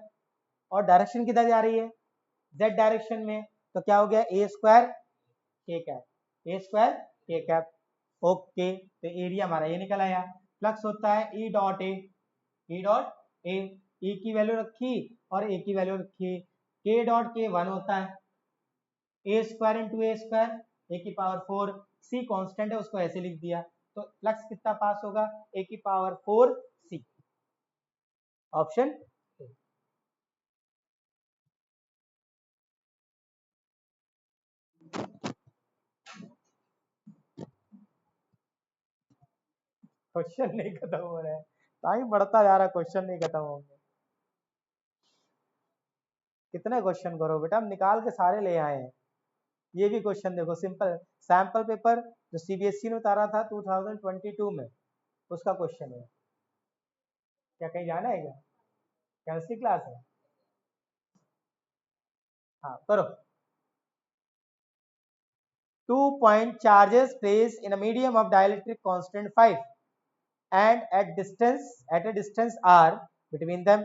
और डायरेक्शन किधर जा रही है z डायरेक्शन में, तो क्या हो गया ए स्क्वायर के कैप, ए स्क्वायर के कैप। ओके, तो एरिया हमारा ये निकल आया। फ्लक्स होता है ई डॉट ए, ई डॉट ए, ई की वैल्यू रखी और ए की वैल्यू रखी, के डॉट के 1 होता है, ए स्क्वायर इंटू ए स्क्वायर, ए की पावर 4, सी कांस्टेंट है उसको ऐसे लिख दिया, तो फ्लक्स कितना पास होगा ए की पावर 4 सी, ऑप्शन। क्वेश्चन नहीं खत्म हो रहा है, टाइम बढ़ता जा रहा है, क्वेश्चन नहीं खत्म होंगे। कितने क्वेश्चन करो बेटा, हम निकाल के सारे ले आए हैं। ये भी क्वेश्चन देखो सिंपल, सैंपल पेपर जो सीबीएसई ने उतारा था 2022 में, उसका क्वेश्चन है। क्या कहीं जाना है क्या, केमिस्ट्री क्लास है? हाँ करो। 2 point charges placed in a medium of dielectric constant 5 and at a distance r between them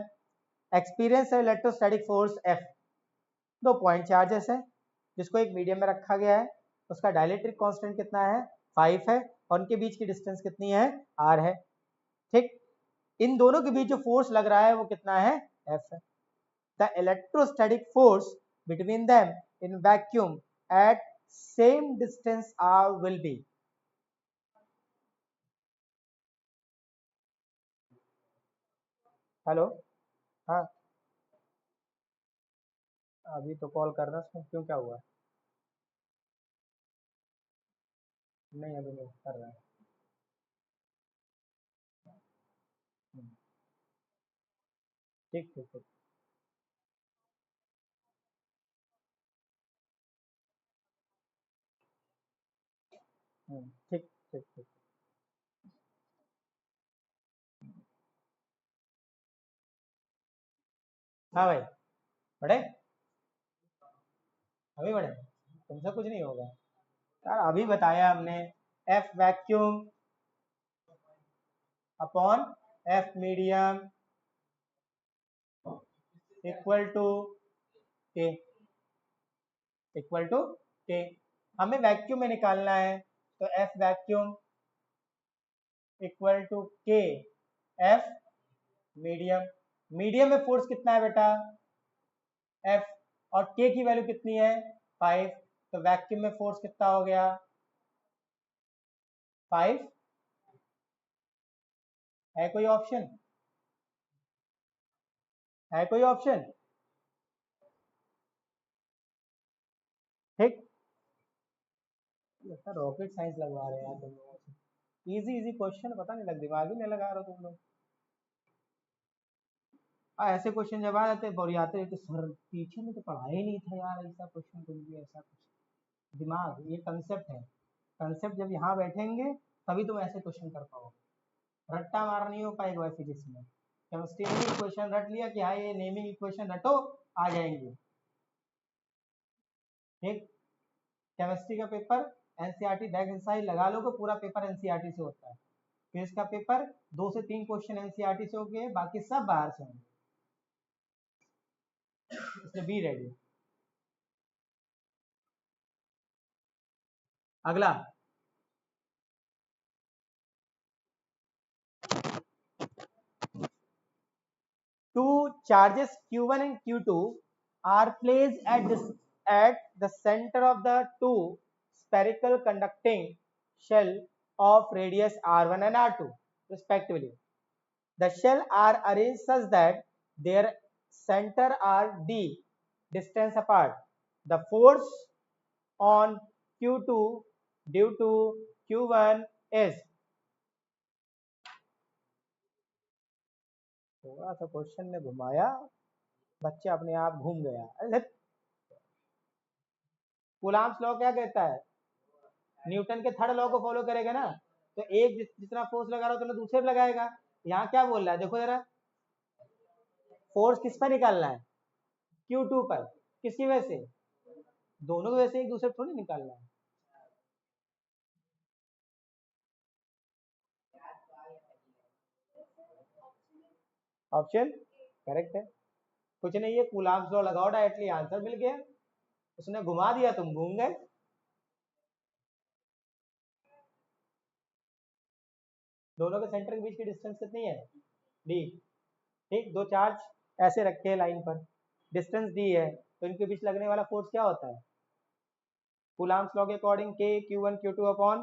experience an electrostatic force F। 2 point charges है जिसको एक मीडियम में रखा गया है, उसका डायलेक्ट्रिक कांस्टेंट कितना है 5 है, और उनके बीच की डिस्टेंस कितनी है r है। ठीक, इन दोनों के बीच जो फोर्स लग रहा है वो कितना है F है। The electrostatic force between them in vacuum at same distance r will be. Hello, हाँ, अभी तो कॉल कर रहा है, क्यों क्या हुआ? नहीं अभी नहीं कर रहा है। हम्म, ठीक ठीक ठीक। ठीक ठीक ठीक। हाँ भाई, बड़े, अभी बड़े, तुमसे कुछ नहीं होगा यार, अभी बताया हमने, F vacuum upon F medium equal to K, equal to K. हमें वैक्यूम में निकालना है, तो F vacuum equal to K F medium. Medium में फोर्स कितना है बेटा एफ, और के की वैल्यू कितनी है 5, तो वैक्यूम में फोर्स कितना हो गया 5। है कोई ऑप्शन, है कोई ऑप्शन? ठीक, रॉकेट साइंस लगवा रहे हैं यार तुम लोगों से, इजी इजी क्वेश्चन पता नहीं लग, दिमाग ही नहीं लगा रहे हो तुम लोग। ऐसे क्वेश्चन जब आ जाते बोरियाते रहते, सर पीछे में तो पढ़ाया ही नहीं था यार, ऐसा क्वेश्चन कुछ भी ऐसा कुछ। दिमाग, ये कंसेप्ट है, कंसेप्ट जब यहाँ बैठेंगे तभी तुम ऐसे क्वेश्चन कर पाओगे, रट्टा मार नहीं हो पाएगा भाई फिजिक्स में। केमिस्ट्री में इक्वेशन रट लिया कि हाँ ये नेमिंग इक्वेशन रटो, आ जाएंगे। ठीक, केमिस्ट्री का पेपर एनसीईआरटी बैक एक्सरसाइज लगा लो, पूरा पेपर एनसीईआरटी से होता है। फिर इसका पेपर 2 से 3 क्वेश्चन एनसीईआरटी से हो गए, बाकी सब बाहर से होंगे, इसलिए बी रेडी। अगला, two charges q1 and q2 are placed at the center of the two spherical conducting shell of radius r1 and r2 respectively. The shell are arranged such that their center are d distance apart. The force on q2 due to q1 is, थोड़ा सा question ने घुमाया, बच्चा अपने आप घूम गया। अरे कूलाम्स लॉ क्या कहता है, न्यूटन के थर्ड लॉ को फॉलो करेगा ना, तो एक जितना फोर्स लगा रहा हो तो दूसरे पे लगाएगा। यहाँ क्या बोल रहा है देखो जरा, फोर्स किस पर निकालना है, Q2 पर, किसकी वजह से, दोनों की वजह से, एक दूसरे थोड़ी निकालना है। ऑप्शन करेक्ट है, कुछ नहीं है, कूलाम्स लॉ लगाओ डायरेक्टली आंसर मिल गया, उसने घुमा दिया तुम घूम गए। दोनों के सेंटर के बीच की डिस्टेंस कितनी है, डी। ठीक, दो चार्ज ऐसे रखे हैं लाइन पर, डिस्टेंस दी है, तो इनके बीच लगने वाला फोर्स क्या होता है, कूलाम्स लॉ के अकॉर्डिंग के Q1 Q2 अपॉन,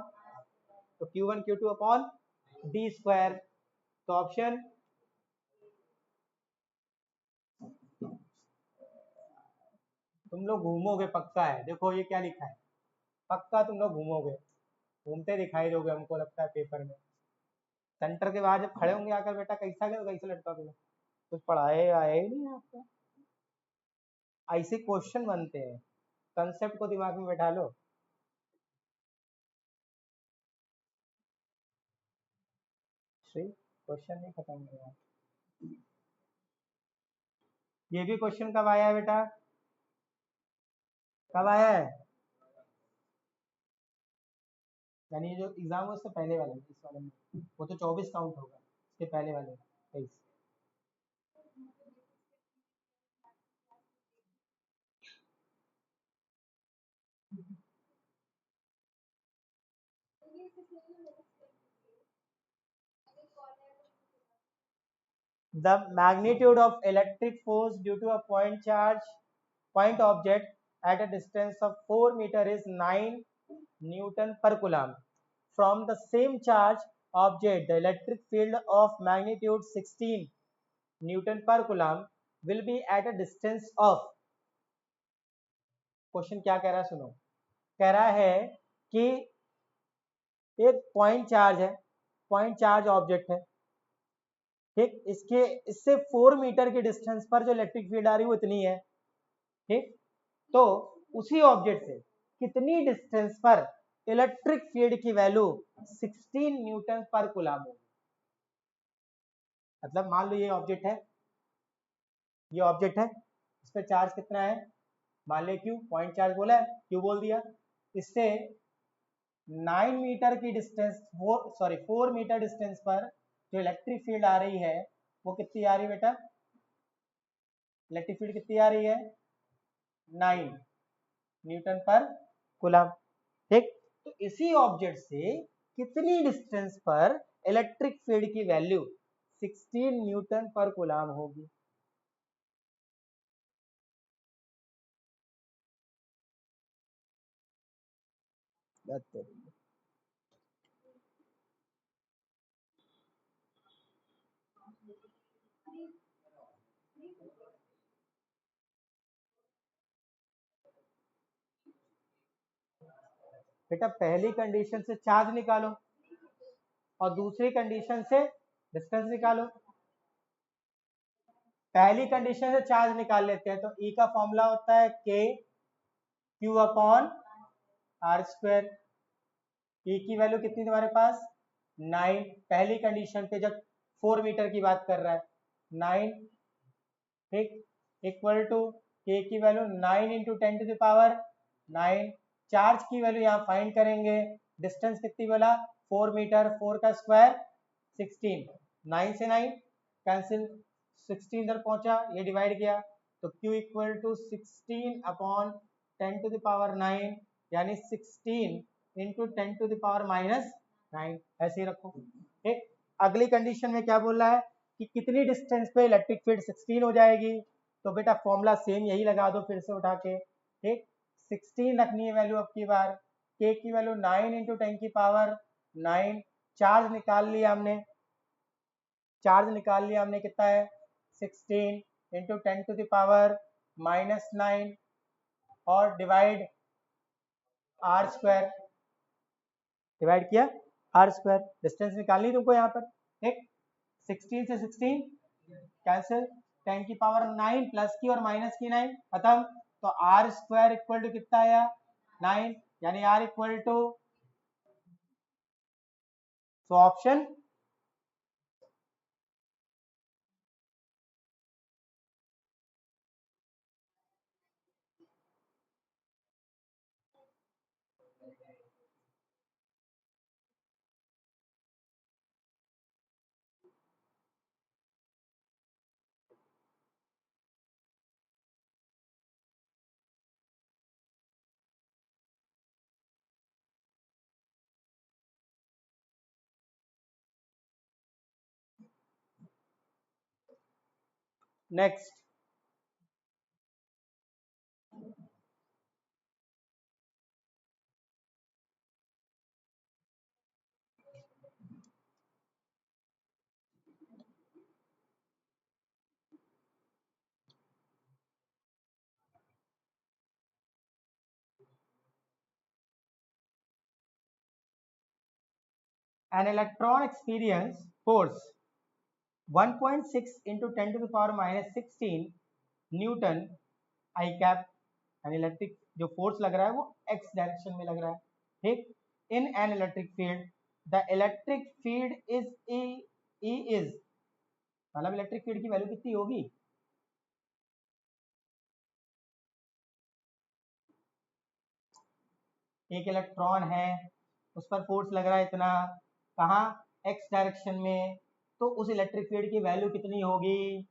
तो Q1 Q2 upon d square. तो ऑप्शन तुम लोग घूमोगे पक्का है, देखो ये क्या लिखा है, पक्का तुम लोग घूमोगे, घूमते दिखाई दोगे हमको लगता है पेपर में। सेंटर के बाहर जब खड़े होंगे आकर बेटा कैसा गए कैसे लटका तुम्हें, कुछ पढ़ाए आए ही नहीं आपको। ऐसे क्वेश्चन बनते हैं, कंसेप्ट को दिमाग में बैठा लो। श्री क्वेश्चन नहीं खत्म हुआ, ये भी क्वेश्चन कब आया है बेटा, कब आया है, यानी जो एग्जाम है उससे पहले वाले, इस वाले में वो तो 24 काउंट होगा, इसके पहले वाले 23। The magnitude of electric force due to a point object at a distance of 4 meter is 9 Newton per coulomb. From the same charge object, the electric field of magnitude 16 Newton per coulomb will be at a distance of, question क्या कह रहा है सुनो, कह रहा है कि एक पॉइंट चार्ज है, पॉइंट चार्ज ऑब्जेक्ट है, ठीक, इसके इससे 4 मीटर की डिस्टेंस पर जो इलेक्ट्रिक फील्ड आ रही है वो इतनी है, ठीक, तो उसी ऑब्जेक्ट से कितनी डिस्टेंस पर इलेक्ट्रिक फील्ड की वैल्यू 16 न्यूटन पर कूलम होगी। मतलब मान लो ये ऑब्जेक्ट है, ये ऑब्जेक्ट है, इस पर चार्ज कितना है, मान लो क्यू, पॉइंट चार्ज बोला है, क्यू बोल दिया, इससे 9 मीटर की डिस्टेंस, 4 मीटर डिस्टेंस पर जो इलेक्ट्रिक फील्ड आ रही है वो कितनी आ रही है बेटा, इलेक्ट्रिक फील्ड कितनी आ रही है, 9 न्यूटन पर कूलम, ठीक, तो इसी ऑब्जेक्ट से कितनी डिस्टेंस पर इलेक्ट्रिक फील्ड की वैल्यू 16 न्यूटन पर कूलम होगी। बेटा पहली कंडीशन से चार्ज निकालो और दूसरी कंडीशन से डिस्टेंस निकालो। पहली कंडीशन से चार्ज निकाल लेते हैं, तो ई का फॉर्मूला होता है के क्यू अपॉन आर स्क्वायर। ई की वैल्यू कितनी तुम्हारे पास, 9, पहली कंडीशन पे जब 4 मीटर की बात कर रहा है, 9, ठीक, इक्वल टू के की वैल्यू 9 इंटू 10⁻⁹, चार्ज की वैल्यू यहाँ फाइंड करेंगे, डिस्टेंस कितनी बोला 4 मीटर, 4 का स्क्वायर 16, 9 से 9 कैंसिल, 16 इधर पहुंचा, ये डिवाइड किया, तो Q इक्वल टू 16 अपॉन 10⁻⁹, यानी 16 इंटू 10⁻⁻⁹, ऐसे ही रखो, ठीक। अगली कंडीशन में क्या बोल रहा है कि कितनी डिस्टेंस पे इलेक्ट्रिक फील्ड 16 हो जाएगी, तो बेटा फॉर्मूला सेम यही लगा दो फिर से उठा के, ठीक, 16 रखनी है वैल्यू अब की बार, के की वैल्यू 9 इंटू 10⁻⁹, चार्ज निकाल लिया हमने, चार्ज निकाल लिया हमने, कितना है 16 इंटू 10⁻⁻⁹, और डिवाइड आर स्क्वायर, डिवाइड किया आर स्क्वायर, डिस्टेंस निकालनी तुमको यहाँ पर, ठीक, 16 से 16 कैंसिल, 10⁻⁹ प्लस की और माइनस की 9 खत्म, तो आर स्क्वायर इक्वल टू कितना आया 9, यानी R equal to, so option next, an electron experience force 1.6 into 10 to the power minus 16 Newton I cap, यानी इलेक्ट्रिक जो फोर्स लग रहा है वो एक्स डायरेक्शन में लग रहा है, ठीक। In an electric field, the electric field is E is, मतलब इलेक्ट्रिक फील्ड की वैल्यू कितनी होगी, एक इलेक्ट्रॉन है उस पर फोर्स लग रहा है इतना, कहाँ, एक्स डायरेक्शन में, तो उस इलेक्ट्रिक फील्ड की वैल्यू कितनी होगी,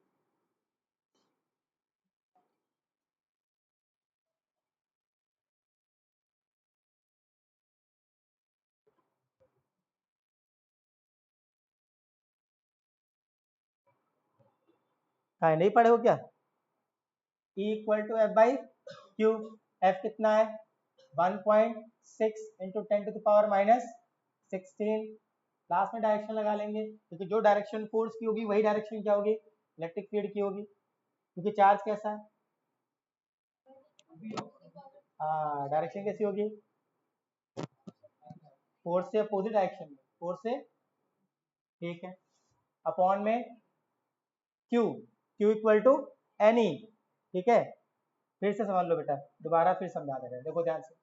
कहा नहीं पढ़े हो क्या, E equal to F by Q, F कितना है 1.6 into 10 to the power minus 16, last में डायरेक्शन लगा लेंगे क्योंकि जो डायरेक्शन फोर्स की होगी वही डायरेक्शन क्या होगी, इलेक्ट्रिक फील्ड की होगी, क्योंकि चार्ज कैसा है, हाँ डायरेक्शन कैसी होगी, फोर्स से अपोजिट डायरेक्शन में, फोर्स से, ठीक है, अपॉन में Q, Q equal to N E, ठीक है। फिर से समझ लो बेटा, दोबारा फिर समझा दे रहे हैं, देखो ध्यान से,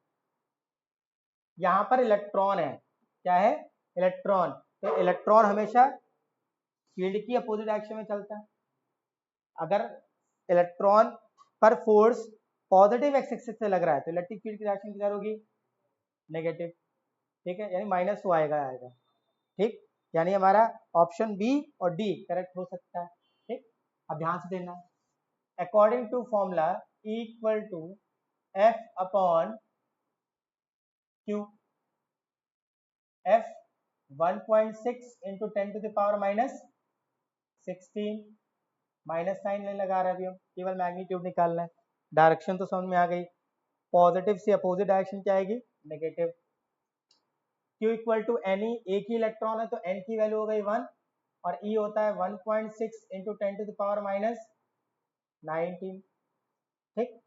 यहाँ पर इलेक्ट्रॉन है, क्या है, इलेक्ट्रॉन, तो इलेक्ट्रॉन हमेशा फील्ड की अपोजिट डायरेक्शन में चलता है, अगर इलेक्ट्रॉन पर फोर्स पॉजिटिव एक्स एक्सिस से लग रहा है तो इलेक्ट्रिक फील्ड की डायरेक्शन किधर होगी, नेगेटिव, ठीक है, यानी माइनस वो आएगा आएगा, ठीक, यानी हमारा ऑप्शन बी और डी करेक्ट हो सकता है, ठीक। अब ध्यान से देना, according to formula equal to F upon Q, F 1.6 into 10 to the power minus 16, minus sign नहीं लगा रहा, अभी हम केवल मैग्नीट्यूड निकालना है, डायरेक्शन तो समझ में आ गई, पॉजिटिव से अपोजिट डायरेक्शन क्या आएगी, negative, Q equal to N E, एक ही इलेक्ट्रॉन है तो n की वैल्यू हो गई 1, और E होता है 1.6 into 10 to the power minus 19, ठीक,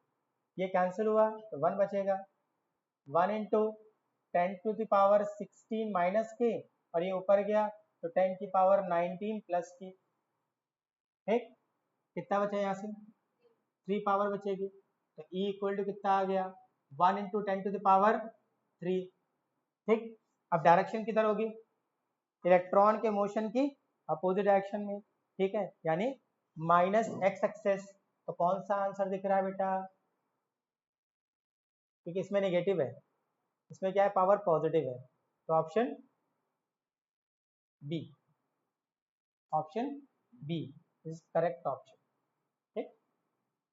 ये कैंसिल हुआ तो 1 बचेगा, 1 into 10 to the power 16 minus के, और ये ऊपर गया तो 10 की पावर 19 प्लस की, ठीक, कितना बचा यहाँ से, 3 पावर बचेगी, तो E इक्वल टू कितना आ गया, 1 इंटू 10 टू द पावर 3, ठीक। अब डायरेक्शन किधर होगी, इलेक्ट्रॉन के मोशन की अपोजिट डायरेक्शन में, ठीक है, यानी माइनस एक्स एक्सेस, तो कौन सा आंसर दिख रहा है बेटा, क्योंकि इसमें नेगेटिव है, इसमें क्या है, पावर पॉजिटिव है, तो option B, option B is correct option.